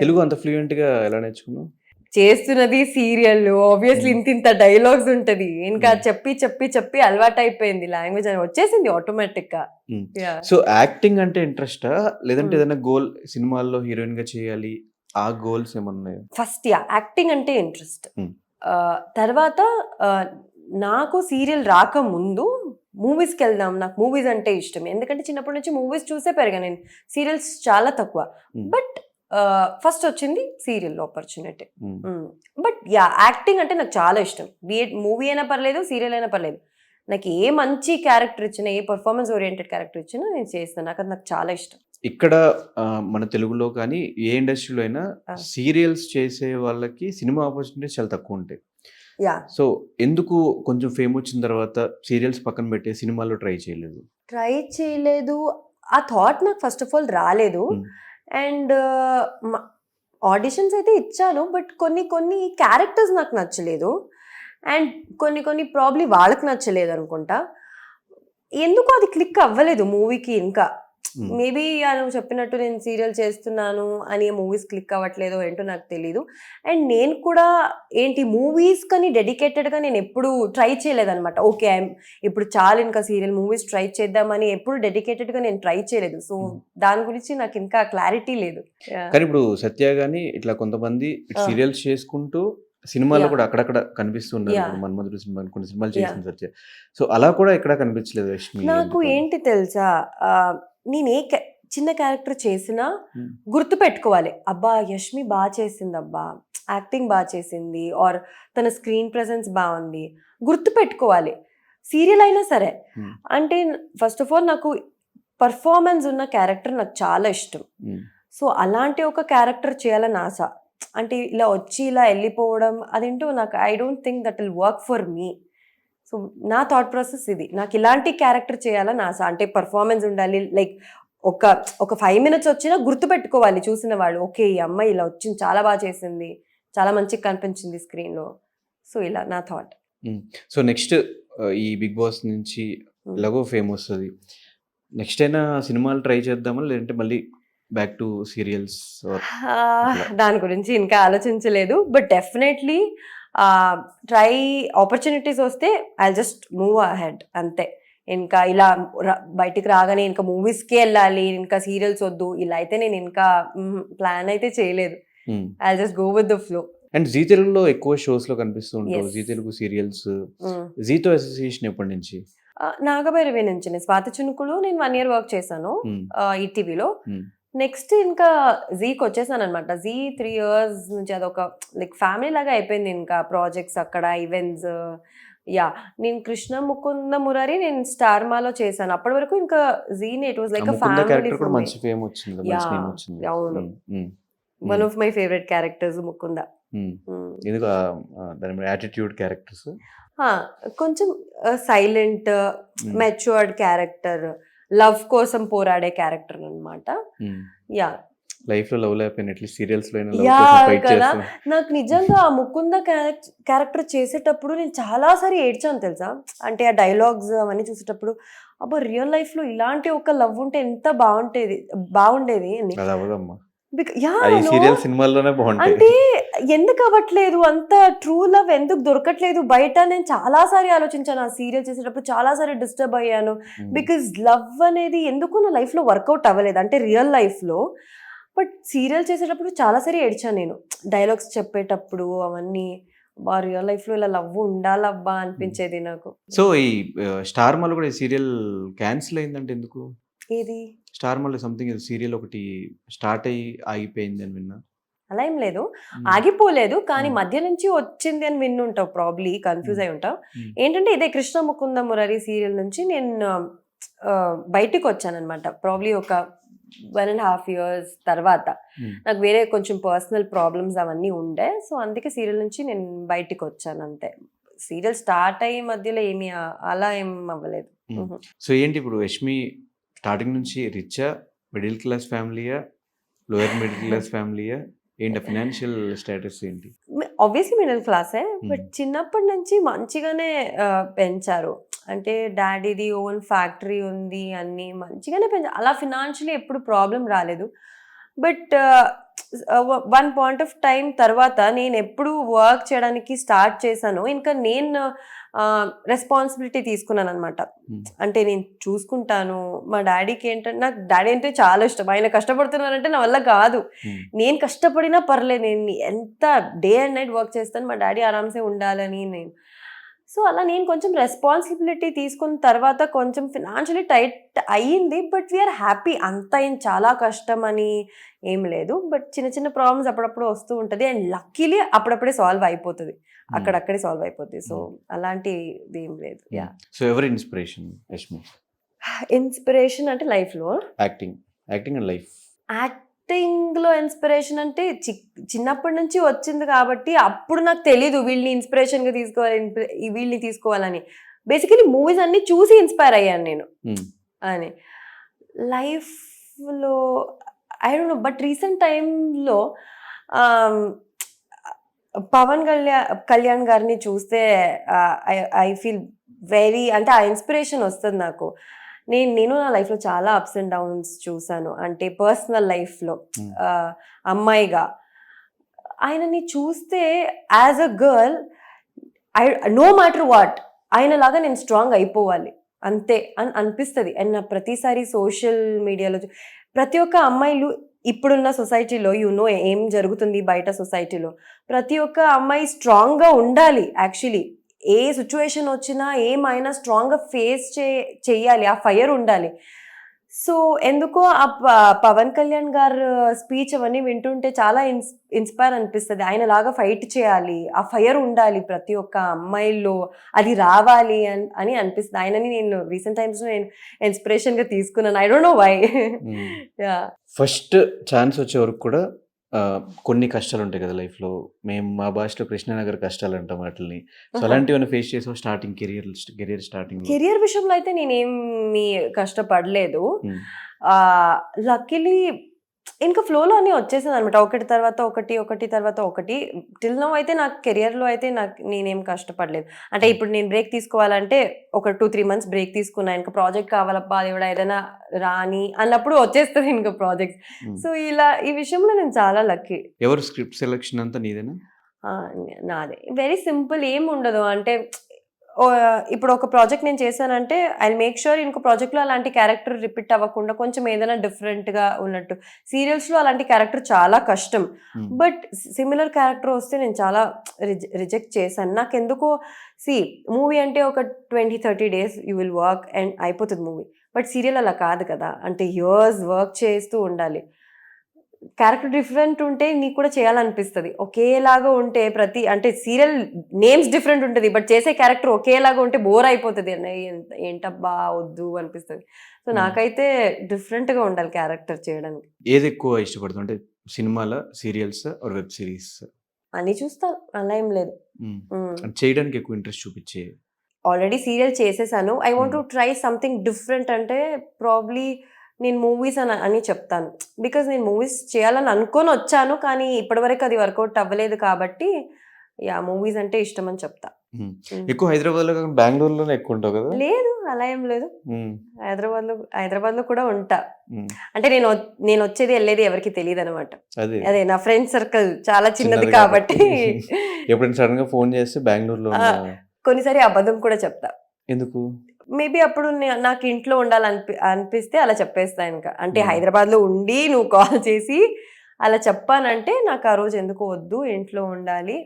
A: తెలుగు అంత ఫ్లూయెంట్ గా ఎలా నేర్చుకున్నావు?
B: చేస్తున్నది సీరియల్, ఆబ్వియస్లీ ఇంత డైలాగ్స్ ఉంటది, ఇంకా చెప్పి చెప్పి చెప్పి అలవాటు అయిపోయింది, లాంగ్వేజ్ అని వచ్చేసింది ఆటోమేటిక్ గా.
A: సో యాక్టింగ్ అంటే ఇంట్రెస్టా, లేదంటే ఏదైనా గోల్ సినిమాల్లో హీరోయిన్ గా చేయాలి, ఆ గోల్స్ ఏమన్నాయి?
B: ఫస్ట్ యాక్టింగ్ అంటే ఇంట్రెస్ట్. తర్వాత నాకు సీరియల్ రాకముందు మూవీస్కి వెళ్దాం, నాకు మూవీస్ అంటే ఇష్టం, ఎందుకంటే చిన్నప్పటి నుంచి మూవీస్ చూసే పెరిగా నేను, సీరియల్స్ చాలా తక్కువ. బట్ ఫస్ట్ వచ్చింది సీరియల్ ఆపర్చునిటీ. బట్ యాక్టింగ్ అంటే నాకు చాలా ఇష్టం. మూవీ అయినా పర్లేదు, సీరియల్ అయినా పర్లేదు, నాకు ఏ మంచి క్యారెక్టర్ ఇచ్చినా, ఏ పర్ఫార్మెన్స్ ఓరియంటెడ్ క్యారెక్టర్ ఇచ్చినా నేను చేస్తాను, నాకు చాలా ఇష్టం.
A: ఇక్కడ మన తెలుగులో కానీ ఏ ఇండస్ట్రీలో అయినా సీరియల్స్ చేసే వాళ్ళకి సినిమా ఆపర్చునిటీస్ చాలా తక్కువ ఉంటాయి. సో ఎందుకు కొంచెం ఫేమ్ వచ్చిన తర్వాత సీరియల్స్ పక్కన పెట్టి సినిమాలో ట్రై చేయలేదు?
B: ఆ థాట్ నాకు ఫస్ట్ ఆఫ్ ఆల్ రాలేదు. అండ్ ఆడిషన్స్ అయితే ఇచ్చాను, బట్ కొన్ని క్యారెక్టర్స్ నాకు నచ్చలేదు, అండ్ కొన్ని ప్రాబ్లీ వాళ్ళకి నచ్చలేదు అనుకుంటా. ఎందుకు అది క్లిక్ అవ్వలేదు మూవీకి. ఇంకా మేబీ నువ్వు చెప్పినట్టు నేను సీరియల్ చేస్తున్నాను అని మూవీస్ క్లిక్ అవ్వట్లేదో ఏంటో నాకు తెలీదు. అండ్ నేను కూడా మూవీస్ కానీ డెడికేటెడ్గా నేను ఎప్పుడు ట్రై చేయలేదన్నమాట. ఓకే ఇప్పుడు చాలా ఇంకా సీరియల్ మూవీస్ ట్రై చేద్దామని ఎప్పుడు డెడికేటెడ్గా నేను ట్రై చేయలేదు. సో దాని గురించి నాకు ఇంకా క్లారిటీ లేదు.
A: కానీ ఇప్పుడు సత్య గాని ఇట్లా కొంతమంది సీరియల్స్ చేసుకుంటూ సినిమాల్లో కూడా అక్కడక్కడ కనిపిస్తున్నారు. మన్మధుడు సినిమా, కొన్ని సినిమాలు చేసిన సత్య. సో అలా కూడా ఎక్కడ కనిపించలేదు యష్మి.
B: నాకు ఏంటి తెలుసా, నేను చిన్న క్యారెక్టర్ చేసినా గుర్తు పెట్టుకోవాలి, అబ్బా యష్మి బాగా చేసింది, అబ్బా యాక్టింగ్ బాగా చేసింది, ఆర్ తన స్క్రీన్ ప్రెసెన్స్ బాగుంది, గుర్తు పెట్టుకోవాలి. సీరియల్ అయినా సరే. అంటే ఫస్ట్ ఆఫ్ ఆల్ నాకు పర్ఫార్మెన్స్ ఉన్న క్యారెక్టర్ నాకు చాలా ఇష్టం. సో అలాంటి ఒక క్యారెక్టర్ చేయాలని ఆశ. అంటే ఇలా వచ్చి ఇలా వెళ్ళిపోవడం అదేంటో నాకు, I don't think that will work for me. So నా థాట్ ప్రాసెస్ ఇది, నాకు ఇలాంటి క్యారెక్టర్ చేయాలా నా అంటే పర్ఫార్మెన్స్ ఉండాలి, లైక్ ఒక 5 minutes వచ్చినా గుర్తుపెట్టుకోవాలి చూసిన వాళ్ళు, ఓకే ఈ అమ్మాయి ఇలా వచ్చింది, చాలా బాగా చేసింది, చాలా మంచిగా కనిపించింది స్క్రీన్లో. సో ఇలా నా థాట్.
A: సో నెక్స్ట్ ఈ బిగ్ బాస్ నుంచి ఎలాగో ఫేమ్ వస్తుంది, నెక్స్ట్ అయినా సినిమాలు ట్రై చేద్దామా లేదంటే మళ్ళీ బ్యాక్ టు సీరియల్స్?
B: దాని గురించి ఇంకా ఆలోచించలేదు, బట్ డెఫినెట్లీ ట్రై, ఆపర్చునిటీస్ వస్తే ఐ జస్ట్ మూవ్ అహెడ్ అంతే. ఇంకా ఇలా బయటికి రాగానే ఇంకా మూవీస్కి వెళ్ళాలి, ఇంకా సీరియల్స్ వద్దు ఇలా అయితే నేను ఇంకా ప్లాన్ అయితే చేయలేదు. I just go with the flow.
A: And Zee తెలుగులో ఎక్కువ షోస్ లో కనిపిస్తూ ఉంటావు,
B: Yes.
A: Zee Telugu serials. జీతో అసోసియేషన్ ఎప్పటి నుంచి?
B: నాగభైరవి నుంచి, నేను స్వాతి చినుకులు నేను 1 year వర్క్ చేశాను ఈటీవీలో.
A: Hmm.
B: నెక్స్ట్ ఇంకా జీకి వచ్చేసాను అనమాట. జీ 3 years నుంచి అదొక లైక్ ఫ్యామిలీ లాగా అయిపోయింది. ఇంకా ప్రాజెక్ట్స్ అక్కడ, ఈవెంట్స్. యా, నేను కృష్ణ ముకుంద మురారి నేను స్టార్ మాలో చేశాను. అప్పటి వరకు ఇంకా జీని it was like a
A: Mukunda
B: family
A: character కూడా
B: ఫర్ మీ.
A: మంచి ఫేమ్ వచ్చింది, మంచి
B: Yeah.
A: నేమ్ వచ్చింది.
B: అవును,
A: Mm,
B: one of my favourite characters Mukunda.
A: mm. ఎందుకు దాని యాటిట్యూడ్ క్యారెక్టర్స్?
B: కొంచెం సైలెంట్, మెచ్యూర్డ్ క్యారెక్టర్, లవ్ కోసం పోరాడే క్యారెక్టర్ అన్నమాట. యా,
A: లైఫ్ లో లవ్ లేకపోయినా అట్లీస్ట్ సీరియల్స్ లో
B: Yeah,
A: ఫైట్
B: కదా.
A: చేస్తాం.
B: నాకు నిజంగా ఆ ముకుంద క్యారెక్టర్ చేసేటప్పుడు నేను చాలా సారి ఏడ్చాను తెలుసా. అంటే ఆ డైలాగ్స్ అవన్నీ చూసేటప్పుడు అబ్బా రియల్ లైఫ్ లో ఇలాంటి ఒక లవ్ ఉంటే ఎంత బాగుండేది అని.
A: అది అవ్వదమ్మా,
B: Yeah,
A: అది
B: no?
A: సీరియల్ సినిమాల్లోనే బాగుంటాయి.
B: అంటే ఎందుకు అవ్వట్లేదు, అంత ట్రూ లవ్ ఎందుకు దొరకట్లేదు బయట? నేను చాలా సారి ఆలోచించాను ఆ సీరియల్ చేసేటప్పుడు, చాలా సారి డిస్టర్బ్ అయ్యాను. బికాజ్ లవ్ అనేది ఎందుకు నా లైఫ్ లో వర్కౌట్ అవ్వలేదు, అంటే రియల్ లైఫ్ లో. బట్ సీరియల్ చేసేటప్పుడు చాలా సారి ఏడ్చాను నేను, డైలాగ్స్ చెప్పేటప్పుడు అవన్నీ. రియల్ లైఫ్ లో ఇలా లవ్ ఉండాలబ్బా అనిపించేది నాకు.
A: సో ఈ స్టార్ మాల్ కూడా ఈ సీరియల్ క్యాన్సిల్ అయిందంటే ఎందుకు?
B: ఏది?
A: స్టార్ మాల్ సంథింగ్ సీరియల్ ఒకటి స్టార్ట్ అయ్యి ఆగిపోయింది అని విన్నా.
B: అలా ఏం లేదు, ఆగిపోలేదు, కానీ
A: Hmm.
B: మధ్య నుంచి వచ్చింది అని విన్నుంటావు, ప్రాబ్లీ కన్ఫ్యూజ్ అయి ఉంటావు.
A: Hmm.
B: ఏంటంటే ఇదే కృష్ణ ముకుంద మురారి సీరియల్ నుంచి నేను బయటికి వచ్చానమాట. ప్రాబ్లీ ఒక 1.5 years తర్వాత.
A: Hmm.
B: నాకు వేరే కొంచెం పర్సనల్ ప్రాబ్లమ్స్ అవన్నీ ఉండే, సో అందుకే సీరియల్ నుంచి నేను బయటికి వచ్చాను అంతే. సీరియల్ స్టార్ట్ అయ్యే మధ్యలో ఏమీ అలా ఏం అవ్వలేదు.
A: Hmm. సో ఏంటి ఇప్పుడు యష్మి స్టార్టింగ్ నుంచి రిచా, మిడిల్ క్లాస్ ఫ్యామిలీయా, లోయర్ మిడిల్ క్లాస్ ఫ్యామిలీయా, ఏంటి ఫైనాన్షియల్ స్టేటస్ ఏంటి?
B: ఆబ్వియస్లీ మిడిల్ క్లాసే, బట్ చిన్నప్పటి నుంచి మంచిగానే పెంచారు. అంటే డాడీది ఓన్ ఫ్యాక్టరీ ఉంది, అన్ని మంచిగానే పెంచారు. అలా ఫినాన్షియలీ ఎప్పుడు ప్రాబ్లం రాలేదు. బట్ 1 point of time తర్వాత నేను ఎప్పుడు వర్క్ చేయడానికి స్టార్ట్ చేశాను, ఇంకా నేను రెస్పాన్సిబిలిటీ తీసుకున్నాను అనమాట.
A: Hmm.
B: అంటే నేను చూసుకుంటాను. మా డాడీకి ఏంటంటే, నాకు డాడీ అంటే చాలా ఇష్టం. ఆయన కష్టపడుతున్నారంటే నా వల్ల కాదు.
A: Hmm.
B: నేను కష్టపడినా పర్లేదు, నేను ఎంత డే అండ్ నైట్ వర్క్ చేస్తాను, మా డాడీ ఆరామ్సే ఉండాలని నేను. సో అలా నేను కొంచెం రెస్పాన్సిబిలిటీ తీసుకున్న తర్వాత కొంచెం ఫినాన్షియలీ టైట్ అయ్యింది. But we are happy. అంత ఏం చాలా కష్టం అని ఏం లేదు, బట్ చిన్న చిన్న ప్రాబ్లమ్స్ అప్పుడప్పుడు వస్తూ ఉంటుంది. అండ్ లక్కీలీ అప్పుడప్పుడే సాల్వ్ అయిపోతుంది, అక్కడక్కడే సాల్వ్ అయిపోతుంది. సో అలాంటిది ఏం లేదు. యా,
A: సో ఎవరి ఇన్స్పిరేషన్ యష్మి?
B: ఇన్స్పిరేషన్ అంటే లైఫ్లో
A: యాక్టింగ్ అండ్ లైఫ్.
B: యాక్టింగ్లో ఇన్స్పిరేషన్ అంటే చిన్నప్పటి నుంచి వచ్చింది కాబట్టి అప్పుడు నాకు తెలీదు వీళ్ళని ఇన్స్పిరేషన్గా తీసుకోవాలి, వీళ్ళని తీసుకోవాలని. బేసికలీ మూవీస్ అన్ని చూసి ఇన్స్పైర్ అయ్యాను నేను అని. లైఫ్లో I don't know, but recent టైంలో పవన్ కళ్యాణ్ గారిని చూస్తే ఐ ఫీల్ వెరీ, అంటే ఆ ఇన్స్పిరేషన్ వస్తుంది నాకు. నేను నా లైఫ్లో చాలా అప్స్ అండ్ డౌన్స్ చూసాను, అంటే పర్సనల్ లైఫ్లో అమ్మాయిగా. ఆయనని చూస్తే as a girl no matter what ఆయనలాగా నేను స్ట్రాంగ్ అయిపోవాలి అంతే అని అనిపిస్తుంది. అండ్ నా ప్రతిసారి సోషల్ మీడియాలో ప్రతి ఒక్క అమ్మాయిలు ఇప్పుడున్న సొసైటీలో ఏం జరుగుతుంది బయట సొసైటీలో, ప్రతి ఒక్క అమ్మాయి స్ట్రాంగ్గా ఉండాలి. యాక్చువల్లీ ఏ సిచ్యువేషన్ వచ్చినా ఏమైనా స్ట్రాంగ్గా ఫేస్ చేయాలి, ఆ ఫైర్ ఉండాలి. సో ఎందుకో ఆ పవన్ కళ్యాణ్ గారు స్పీచ్ అవన్నీ వింటుంటే చాలా ఇన్స్పైర్ అనిపిస్తుంది. ఆయనలాగా ఫైట్ చేయాలి, ఆ ఫైర్ ఉండాలి ప్రతి ఒక్క అమ్మాయిల్లో, అది రావాలి అని అనిపిస్తుంది. ఆయనని నేను రీసెంట్ టైమ్స్లో నేను ఇన్స్పిరేషన్గా తీసుకున్నాను. I don't know why.
A: First chance వచ్చే వరకు కూడా కొన్ని కష్టాలు ఉంటాయి కదా లైఫ్లో. మేము మా భాషలో కృష్ణానగర్ కష్టాలు అంటాం వాటిని. సో అలాంటివన్నీ ఫేస్ చేసావు స్టార్టింగ్ కెరియర్ స్టార్టింగ్?
B: కెరియర్ విషయంలో అయితే నేనేమి కష్టపడలేదు. లక్కీలీ ఇంకా ఫ్లోలో అన్నీ వచ్చేసింది అనమాట. ఒకటి తర్వాత ఒకటి, ఒకటి తర్వాత ఒకటి. టిల్ నౌ అయితే నాకు కెరియర్లో అయితే నేనేం కష్టపడలేదు. అంటే ఇప్పుడు నేను బ్రేక్ తీసుకోవాలంటే ఒక 2-3 మంత్స్ బ్రేక్ తీసుకున్నా. ఇంకా ప్రాజెక్ట్ కావాలబ్బా దేవుడా ఏదైనా రాని అన్నప్పుడు వచ్చేస్తుంది ఇంకా ప్రాజెక్ట్. సో ఇలా ఈ విషయంలో నేను చాలా లక్కీ.
A: ఎవరు స్క్రిప్ట్ సెలెక్షన్ అంతా నీదేనా?
B: నాదే వెరీ సింపుల్, ఏం ఉండదు. అంటే ఇప్పుడు ఒక ప్రాజెక్ట్ నేను చేశానంటే ఐ మేక్ షూర్ ఇంకో ప్రాజెక్ట్లో అలాంటి క్యారెక్టర్ రిపీట్ అవ్వకుండా కొంచెం ఏదైనా డిఫరెంట్గా ఉన్నట్టు. సీరియల్స్లో అలాంటి క్యారెక్టర్ చాలా కష్టం, బట్ సిమిలర్ క్యారెక్టర్ వస్తే నేను చాలా రిజెక్ట్ చేశాను. నాకెందుకో మూవీ అంటే ఒక 20-30 days you will work and అయిపోతుంది మూవీ. బట్ సీరియల్ అలా కాదు కదా, అంటే ఇయర్స్ వర్క్ చేస్తూ ఉండాలి. క్యారెక్టర్ డిఫరెంట్ ఉంటే నీకు కూడా చేయాలనిపిస్తుంది. ఒకేలాగా ఉంటే అంటే సీరియల్ నేమ్స్ డిఫరెంట్ ఉంటుంది, బట్ చేసే క్యారెక్టర్ ఒకేలాగా ఉంటే బోర్ అయిపోతుంది. ఏంటబ్బా వద్దు అనిపిస్తుంది. సో నాకైతే డిఫరెంట్గా ఉండాలి క్యారెక్టర్ చేయడానికి.
A: ఏది ఎక్కువ ఇష్టపడుతుంది అంటే సినిమాల, సీరియల్స్ ఆర్ వెబ్ సిరీస్?
B: అని చూస్తాను, అలా ఏం లేదు.
A: చేయడానికి ఎక్కువ ఇంట్రెస్ట్ చూపించే?
B: ఆల్రెడీ సీరియల్ చేసేసాను. I want to try something different అంటే ప్రాబ్లీ నేను మూవీస్ అని చెప్తాను. బికాజ్ నేను మూవీస్ చేయాలని అనుకొని వచ్చాను, కానీ ఇప్పటివరకు అది వర్కౌట్ అవ్వలేదు కాబట్టి మూవీస్ అంటే ఇష్టం అని చెప్తా.
A: ఎక్కువ హైదరాబాద్లో కాకుండా బెంగళూరులోనే ఎక్కువ ఉంటావు కదా?
B: లేదు, అలా ఏం లేదు. హైదరాబాద్లో కూడా ఉంటా. అంటే నేను వచ్చేది వెళ్ళేది ఎవరికి తెలియదు అనమాట. అదే నా ఫ్రెండ్ సర్కిల్ చాలా చిన్నది కాబట్టి
A: ఎప్పుడైనా సడన్ గా ఫోన్ చేస్తే బెంగళూరులో
B: కొన్నిసారి అబద్ధం కూడా చెప్తా.
A: ఎందుకు?
B: మేబీ అప్పుడు నాకు ఇంట్లో అనిపిస్తే అలా చెప్పేస్తా. ఇంకా అంటే హైదరాబాద్లో ఉండి నువ్వు కాల్ చేసి అలా చెప్పానంటే నాకు ఆ రోజు ఎందుకు వద్దు, ఇంట్లో ఉండాలి,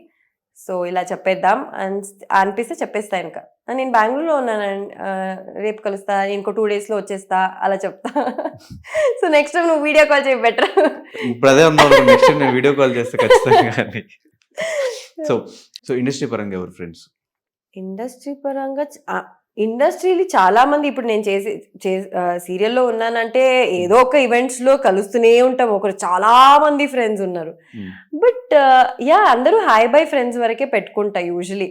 B: సో ఇలా చెప్పేద్దాం అనిపిస్తే చెప్పేస్తా. ఇంకా నేను బెంగళూరులో ఉన్నాను, రేపు కలుస్తా, ఇంకో 2 daysలో వచ్చేస్తా అలా చెప్తా. సో నెక్స్ట్ టైం నువ్వు వీడియో కాల్ చేయి బెటర్.
A: ఇప్పుడు అదే ఉన్నావు, నెక్స్ట్ టైం నేను వీడియో కాల్ చేస్తే ఖచ్చితంగా. సో ఇండస్ట్రీ పరంగా ఎవరు ఫ్రెండ్స్?
B: ఇండస్ట్రీలో చాలా మంది. ఇప్పుడు నేను సీరియల్లో ఉన్నానంటే ఏదో ఒక ఈవెంట్స్లో కలుస్తూనే ఉంటాం. చాలా మంది ఫ్రెండ్స్ ఉన్నారు. బట్ అందరూ హాయ్ బై ఫ్రెండ్స్ వరకే పెట్టుకుంటా యూజువలీ.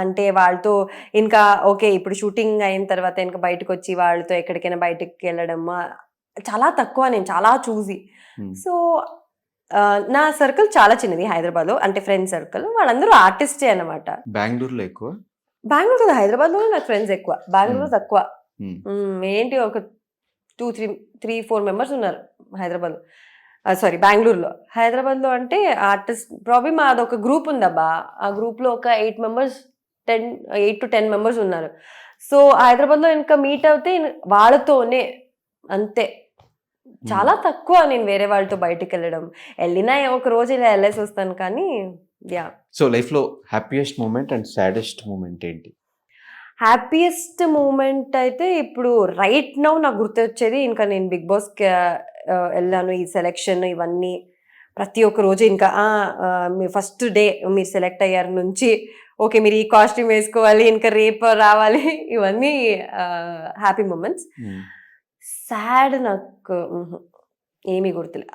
B: అంటే వాళ్ళతో ఇంకా ఓకే ఇప్పుడు షూటింగ్ అయిన తర్వాత ఇంకా బయటకు వచ్చి వాళ్ళతో ఎక్కడికైనా బయటకు వెళ్ళడం చాలా తక్కువ. నేను చాలా చూసి. సో నా సర్కిల్ చాలా చిన్నది హైదరాబాద్లో, అంటే ఫ్రెండ్ సర్కిల్ వాళ్ళందరూ ఆర్టిస్టే అనమాట.
A: బెంగళూరులో ఎక్కువ?
B: బెంగళూరు కదా, హైదరాబాద్లోనే నాకు ఫ్రెండ్స్ ఎక్కువ, బెంగళూరు తక్కువ. ఏంటి ఒక 2-3-4 members ఉన్నారు హైదరాబాద్లో, బెంగళూరులో. హైదరాబాద్లో అంటే ఆర్టిస్ట్ ప్రాబ్లమ్ అదొక గ్రూప్ ఉందబ్బా. ఆ గ్రూప్లో ఒక 8 to 10 members ఉన్నారు. సో హైదరాబాద్లో ఇంకా మీట్ అవుతే వాళ్ళతోనే అంతే. చాలా తక్కువ నేను వేరే వాళ్ళతో బయటకు వెళ్ళినా ఒక రోజు ఇలా వెళ్ళేసి వస్తాను. కానీ
A: సో లైఫ్లో happiest moment and saddest moment ఏంటి?
B: హ్యాపీయెస్ట్ మూమెంట్ అయితే ఇప్పుడు రైట్ నౌ నాకు గుర్తొచ్చేది ఇంకా నేను బిగ్ బాస్కి వెళ్ళాను. ఈ సెలెక్షన్ ఇవన్నీ ప్రతి ఒక్క రోజు ఇంకా మీ ఫస్ట్ డే మీరు సెలెక్ట్ అయ్యారు నుంచి ఓకే మీరు ఈ కాస్ట్యూమ్ వేసుకోవాలి, ఇంకా రేపు రావాలి, ఇవన్నీ హ్యాపీ మూమెంట్స్. సాడ్ నాకు ఏమీ గుర్తులే.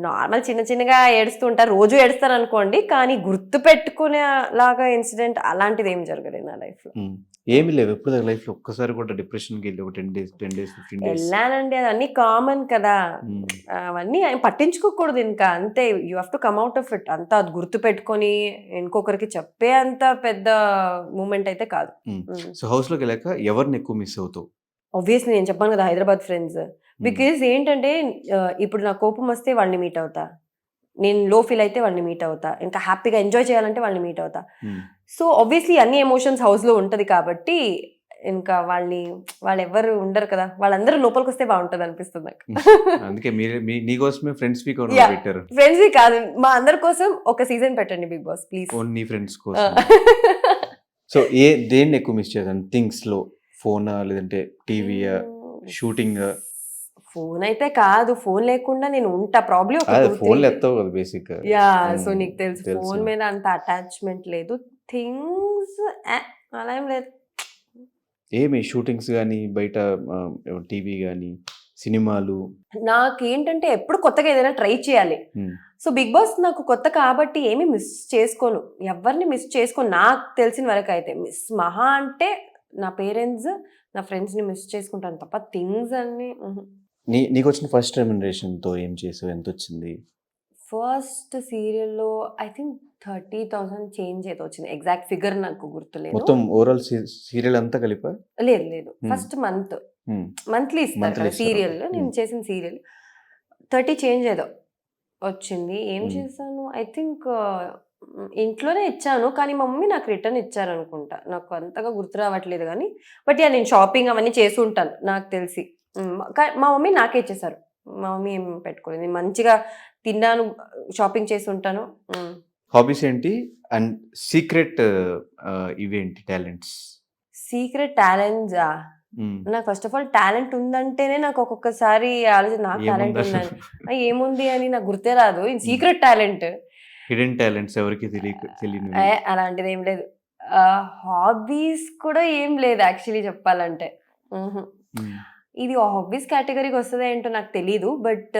B: నార్మల్ చిన్నగా ఏడుస్తూ ఉంటారు, రోజు ఏడుస్తాను అనుకోండి, కానీ గుర్తు పెట్టుకునే లాగా ఇన్సిడెంట్ అలాంటిది ఏం జరగలేదు నా లైఫ్లో.
A: ఏమి లేవు ఎప్పుడు లైఫ్లో ఒక్కసారి కూడా డిప్రెషన్కి వెళ్ళి ఒక 10 days 15 days
B: వెళ్ళానండి. అది అన్నీ కామన్ కదా, అవన్నీ పట్టించుకోకూడదు. ఇంకా అంతే, you have to come out of it. అంతా అది గుర్తు పెట్టుకొని ఇంకొకరికి చెప్పే అంత పెద్ద మూమెంట్ అయితే కాదు.
A: సో హౌస్లోకి వెళ్ళాక ఎవరిని ఎక్కువ మిస్ అవుతావు?
B: ఆబ్వియస్లీ నేను చెప్పాను కదా హైదరాబాద్ ఫ్రెండ్స్. బికాజ్ ఏంటంటే ఇప్పుడు నా కోపం వస్తే వాళ్ళని మీట్ అవుతా, నేను లో ఫీల్ అయితే వాళ్ళని మీట్ అవుతా, ఇంకా హ్యాపీగా ఎంజాయ్ చేయాలంటే వాళ్ళని మీట్ అవుతా. సో ఆబ్వియస్లీ అన్ని ఎమోషన్స్ హౌస్లో ఉంటుంది కాబట్టి ఇంకా వాళ్ళు ఎవరు ఉండరు కదా, వాళ్ళందరూ లోపలికి వస్తే బాగుంటుంది అనిపిస్తుంది నాకు.
A: అందుకే నీకోసమే ఫ్రెండ్స్ వీక్ పెట్టారు.
B: ఫ్రెండ్స్ వీక్ కాదు, మా అందరి కోసం ఒక సీజన్ పెట్టండి Bigg Boss please.
A: Only friends కోసం. సో దేన్ని ఎక్కువ మిస్ చేశాను? థింగ్స్ లో ఫోనా లేదంటే టీవీయా, షూటింగ్?
B: ఫోన్ అయితే కాదు, ఫోన్ లేకుండా నేను ఉంటా ప్రాబ్లీ.
A: ఫోన్ ఎత్తావు కదా బేసిక్.
B: సో నీకు తెలుసు ఫోన్ మీద అంత అటాచ్మెంట్ లేదు. థింగ్స్ అలా ఏం లేదు.
A: ఏమి షూటింగ్స్ కానీ బయట టీవీ కానీ సినిమాలు?
B: నాకేంటంటే ఎప్పుడు కొత్తగా ఏదైనా ట్రై చేయాలి. సో బిగ్ బాస్ నాకు కొత్త కాబట్టి ఏమీ మిస్ చేసుకోను, ఎవరిని మిస్ చేసుకోను నాకు తెలిసిన వరకు అయితే. మిస్ మహా అంటే నా పేరెంట్స్, నా ఫ్రెండ్స్ని మిస్ చేసుకుంటాను తప్ప థింగ్స్ అన్ని
A: నీకు వచ్చిన ఫస్ట్ రెమ్యునరేషన్తో ఏం చేసావు, ఎంత వచ్చింది?
B: ఫస్ట్ సీరియల్లో ఐ థింక్ 30,000 చేంజ్ ఏదో వచ్చింది, ఎగ్జాక్ట్ ఫిగర్ నాకు గుర్తులేదు.
A: మొత్తం ఓవరాల్ సీరియల్ అంతా కలిపా?
B: లేదు ఫస్ట్ మంత్లీ ఇస్తారు
A: Monthly
B: కదా
A: ఇస్తారు,
B: సీరియల్.
A: okay.
B: నేను చేసిన సీరియల్ 30 చేంజ్ ఏదో వచ్చింది. ఏం
A: Hmm.
B: చేశాను ఐ థింక్ ఇంట్లోనే ఇచ్చాను, కానీ మా మమ్మీ నాకు రిటర్న్ ఇచ్చారనుకుంటా, నాకు అంతగా గుర్తు రావట్లేదు కానీ. బట్ యా నేను షాపింగ్ అవన్నీ చేసి ఉంటాను నాకు తెలిసి. మా మమ్మీ నాకే ఇచ్చేసారు, మా మమ్మీ ఏం పెట్టుకోలేదు. నేను మంచిగా తిన్నాను, షాపింగ్ చేసి ఉంటాను.
A: హాబీస్ ఏంటి అండ్ సీక్రెట్ ఇవేంటి టాలెంట్స్?
B: సీక్రెట్ టాలెంట్స్ నాకు ఫస్ట్ ఆఫ్ ఆల్ టాలెంట్ ఉందంటేనే నాకు ఒక్కొక్కసారి ఆలోచన నాకు టాలెంట్ ఉందని. ఏముంది అని నాకు గుర్తే రాదు. సీక్రెట్ టాలెంట్
A: హిడెన్ టాలెంట్స్ ఎవరికి తెలియని
B: అలాంటిది ఏం లేదు. హాబీస్ కూడా ఏం లేదు యాక్చువల్లీ చెప్పాలంటే. ఇది హాబీస్ కేటగిరీకి వస్తుందో ఏంటో నాకు తెలీదు. బట్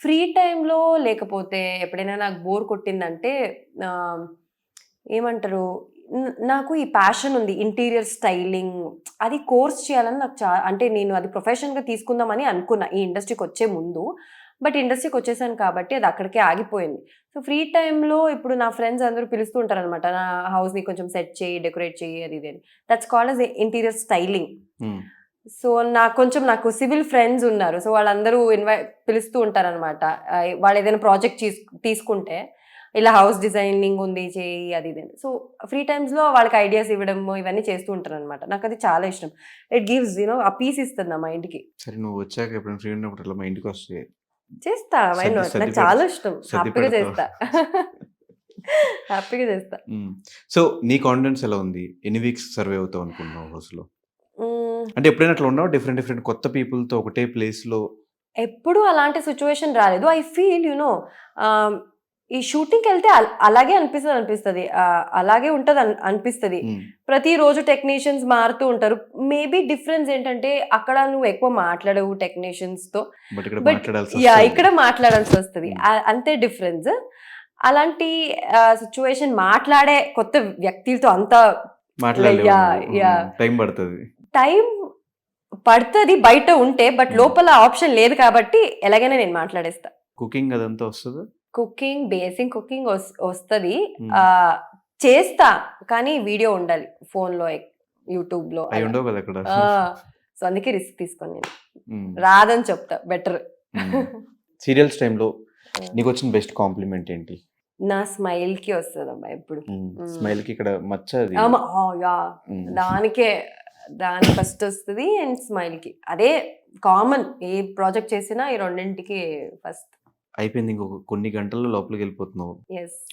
B: ఫ్రీ టైంలో లేకపోతే ఎప్పుడైనా నాకు బోర్ కొట్టిందంటే ఏమంటారు, నాకు ఈ ప్యాషన్ ఉంది ఇంటీరియర్ స్టైలింగ్, అది కోర్స్ చేయాలని నాకు అంటే నేను అది ప్రొఫెషన్గా తీసుకుందామని అనుకున్నా ఈ ఇండస్ట్రీకి వచ్చే ముందు. బట్ ఇండస్ట్రీకి వచ్చేసాను కాబట్టి అది అక్కడికే ఆగిపోయింది. సో ఫ్రీ టైంలో ఇప్పుడు నా ఫ్రెండ్స్ అందరూ పిలుస్తూ ఉంటారు అనమాట, నా హౌస్ని కొంచెం సెట్ చేయి, డెకరేట్ చేయి, అది ఇది అని. That's called as interior styling. So నాకు సివిల్ ఫ్రెండ్స్ ఉన్నారు, సో వాళ్ళందరూ పిలుస్తూ ఉంటారనమాట. వాళ్ళు ఏదైనా ప్రాజెక్ట్ తీసుకుంటే ఇలా హౌస్ డిజైనింగ్ ఉంది చేయి, అది ఇది. సో ఫ్రీ టైమ్స్లో వాళ్ళకి ఐడియాస్ ఇవ్వడం ఇవన్నీ చేస్తూ ఉంటారు అనమాట. నాకు అది చాలా ఇష్టం. ఇట్ గివ్స్ ఆ పీస్ ఇస్తుంది నా మైండ్కి.
A: సరే, నువ్వు వచ్చాక ఎప్పుడైనా ఫ్రీ ఉన్నప్పుడు అట్లా మా ఇంటికి వస్తే
B: చేస్తా, మైండ్ నాకు చాలా ఇష్టం, హ్యాపీగా చేస్తా. హ్యాపీగా చేస్తా.
A: సో నీ కాన్ఫిడెన్స్ ఎలా ఉంది? ఎన్ని వీక్స్ సర్వే అవుతావు అనుకుంటున్నావు హౌస్లో? అంటే ఎప్పుడైనా అట్లా ఉన్నావు డిఫరెంట్ కొత్త పీపుల్తో ఒకటే ప్లేస్లో?
B: ఎప్పుడు అలాంటి సిచ్యువేషన్ రాలేదు. ఐ ఫీల్ ఈ షూటింగ్కి వెళ్తే అలాగే అనిపిస్తుంది, అలాగే ఉంటుంది అనిపిస్తుంది. ప్రతిరోజు టెక్నీషియన్స్ మారుతూ ఉంటారు. మేబీ డిఫరెన్స్ ఏంటంటే అక్కడ నువ్వు ఎక్కువ మాట్లాడవు టెక్నీషియన్స్తో, ఇక్కడ మాట్లాడాల్సి వస్తుంది, అంతే డిఫరెన్స్. అలాంటి సిచ్యువేషన్ మాట్లాడే కొత్త వ్యక్తులతో అంతా టైం పడుతుంది బయట ఉంటే, బట్ లోపల ఆప్షన్ లేదు కాబట్టి ఎలాగైనా నేను మాట్లాడేస్తా.
A: కుకింగ్ అదంతా వస్తుందా?
B: కుకింగ్, బేసిక్ కుకింగ్ వస్తుంది, చేస్తా, కానీ వీడియో ఉండాలి ఫోన్లో, యూట్యూబ్లో. సో అందుకే రిస్క్ తీసుకొని నేను రాదని చెప్తా బెటర్.
A: సీరియల్స్ టైంలో నీకు వచ్చిన బెస్ట్ కాంప్లిమెంట్ ఏంటి?
B: నా స్మైల్ కి వస్తుంది అమ్మా ఎప్పుడు.
A: స్మైల్ కి ఇక్కడ మచ్చ
B: దాని ఫస్ట్ వస్తుంది, అండ్ స్మైల్ కి అదే కామన్. ఏ ప్రాజెక్ట్ చేసినా ఈ రెండింటికి ఫస్ట్.
A: అయిపోయింది, ఇంకొక కొన్ని గంటల్లో లోపలికి వెళ్ళిపోతున్నావు.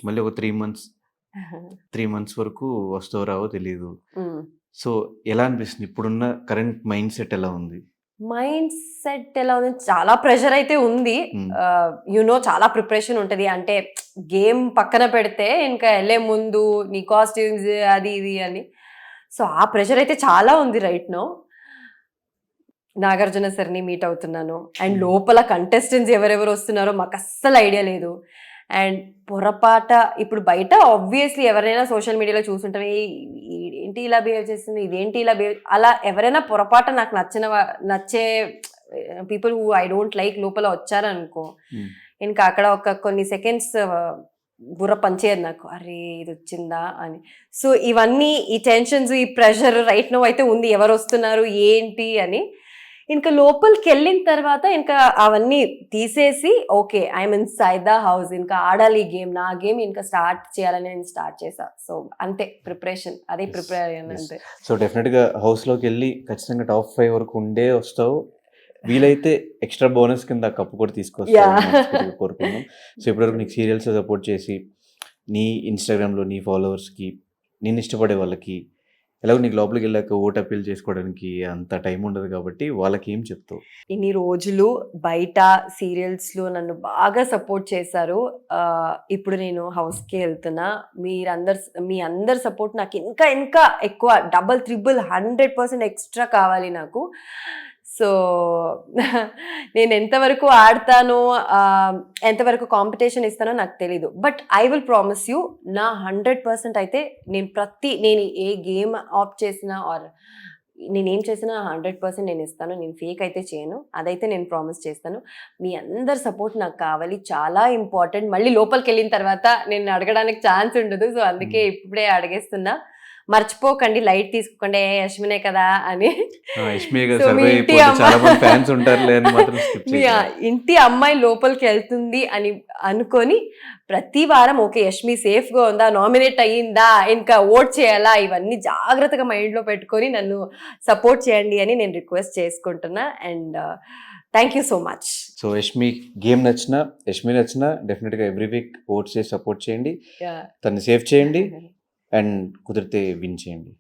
A: మళ్ళీ ఒక 3 months వరకు వస్తావు రావో తెలియదు. సో ఎలా అనిపిస్తుంది? ఇప్పుడున్న కరెంట్ మైండ్ సెట్ ఎలా ఉంది? చాలా ప్రెషర్ అయితే ఉంది. చాలా ప్రిపరేషన్ ఉంటుంది. అంటే గేమ్ పక్కన పెడితే ఇంకా వెళ్ళే ముందు నీ కాస్ట్యూమ్స్ అది ఇది అని, సో ఆ ప్రెషర్ అయితే చాలా ఉంది రైట్ నౌ. నాగార్జున సార్ని మీట్ అవుతున్నాను, అండ్ లోపల కంటెస్టెంట్స్ ఎవరెవరు వస్తున్నారో మాకు అస్సలు ఐడియా లేదు. అండ్ పొరపాట ఇప్పుడు బయట ఆబ్వియస్లీ ఎవరైనా సోషల్ మీడియాలో చూస్తుంటారు, ఏంటి ఇలా బిహేవ్ చేస్తుంది, ఇదేంటి ఇలా బిహేవ్, అలా ఎవరైనా పొరపాట నాకు నచ్చే people who I don't like లోపల వచ్చారనుకో, ఇంకా అక్కడ ఒక కొన్ని సెకండ్స్ బుర్ర పనిచేయదు నాకు, అరే ఇది వచ్చిందా అని. సో ఇవన్నీ ఈ టెన్షన్స్, ఈ ప్రెషర్ రైట్ నో అయితే ఉంది, ఎవరు వస్తున్నారు ఏంటి అని. ఇంకా లోపలికి వెళ్ళిన తర్వాత ఇంకా అవన్నీ తీసేసి okay I'm in side the house, ఇంకా ఆడాలి గేమ్, నా గేమ్ ఇంకా స్టార్ట్ చేయాలని నేను స్టార్ట్ చేసా. సో అంతే ప్రిపరేషన్, అదే ప్రిపేర్ అయ్యాను అంతే. సో డెఫినెట్గా హౌస్లోకి వెళ్ళి ఖచ్చితంగా టాప్ 5 వరకు ఉండే వస్తావు, వీలైతే ఎక్స్ట్రా బోనస్ కింద కప్పు కూడా తీసుకొస్తావు కోరుకున్నాం. సో ఇప్పటివరకు నీకు సీరియల్స్ సపోర్ట్ చేసి నీ ఇన్స్టాగ్రామ్లో నీ ఫాలోవర్స్కి, నేను ఇష్టపడే వాళ్ళకి, ఎలాగో నీకు లోపలికి వెళ్ళాక ఓట్ అప్పీల్ చేసుకోవడానికి అంత టైం ఉండదు కాబట్టి వాళ్ళకి ఏం చెప్తావు?
B: ఇన్ని రోజులు బయట సీరియల్స్లో నన్ను బాగా సపోర్ట్ చేశారు. ఇప్పుడు నేను హౌస్కి వెళ్తున్నా, మీ అందరి సపోర్ట్ నాకు ఇంకా ఇంకా ఎక్కువ, డబల్ 100% ఎక్స్ట్రా కావాలి నాకు. సో నేను ఎంతవరకు ఆడతానో ఎంతవరకు కాంపిటీషన్ ఇస్తానో నాకు తెలీదు. But I will promise you, నా 100% అయితే నేను ఏ గేమ్ ఆప్ చేసినా ఆర్ నేనేం చేసినా 100% నేను ఇస్తాను. నేను ఫేక్ అయితే చేయను, అదైతే నేను ప్రామిస్ చేస్తాను. మీ అందరి సపోర్ట్ నాకు కావాలి, చాలా ఇంపార్టెంట్. మళ్ళీ లోపలికి వెళ్ళిన తర్వాత నేను అడగడానికి ఛాన్స్ ఉండదు. సో అందుకే ఇప్పుడే అడిగేస్తున్నా, మర్చిపోకండి, లైట్ తీసుకోకండి, యశ్మినే కదా అని. So, మీ ఇంటి
A: చాలా మంది ఫ్యాన్స్ ఉంటారులే అని మాత్రం skip
B: మీ
A: చేయకండి.
B: ఇంటి అమ్మాయి లోపలికి వెళ్తుంది అని అనుకొని ప్రతి వారం ఓకే యష్మి సేఫ్ గా ఉందా, నామినేట్ అయ్యిందా, ఇంకా ఓట్ చేయాలా, ఇవన్నీ జాగ్రత్తగా మైండ్ లో పెట్టుకొని నన్ను సపోర్ట్ చేయండి అని నేను రిక్వెస్ట్ చేసుకుంటున్నా. And thank you so much.
A: So Yashmi game నచ్చినా, యష్మి నచ్చినా డెఫినెట్గా ఎవ్రీ వీక్ ఓట్స్ చేసి సపోర్ట్ చేయండి, తను సేవ్ చేయండి అండ్ కుదిరితే విన్ చేయండి.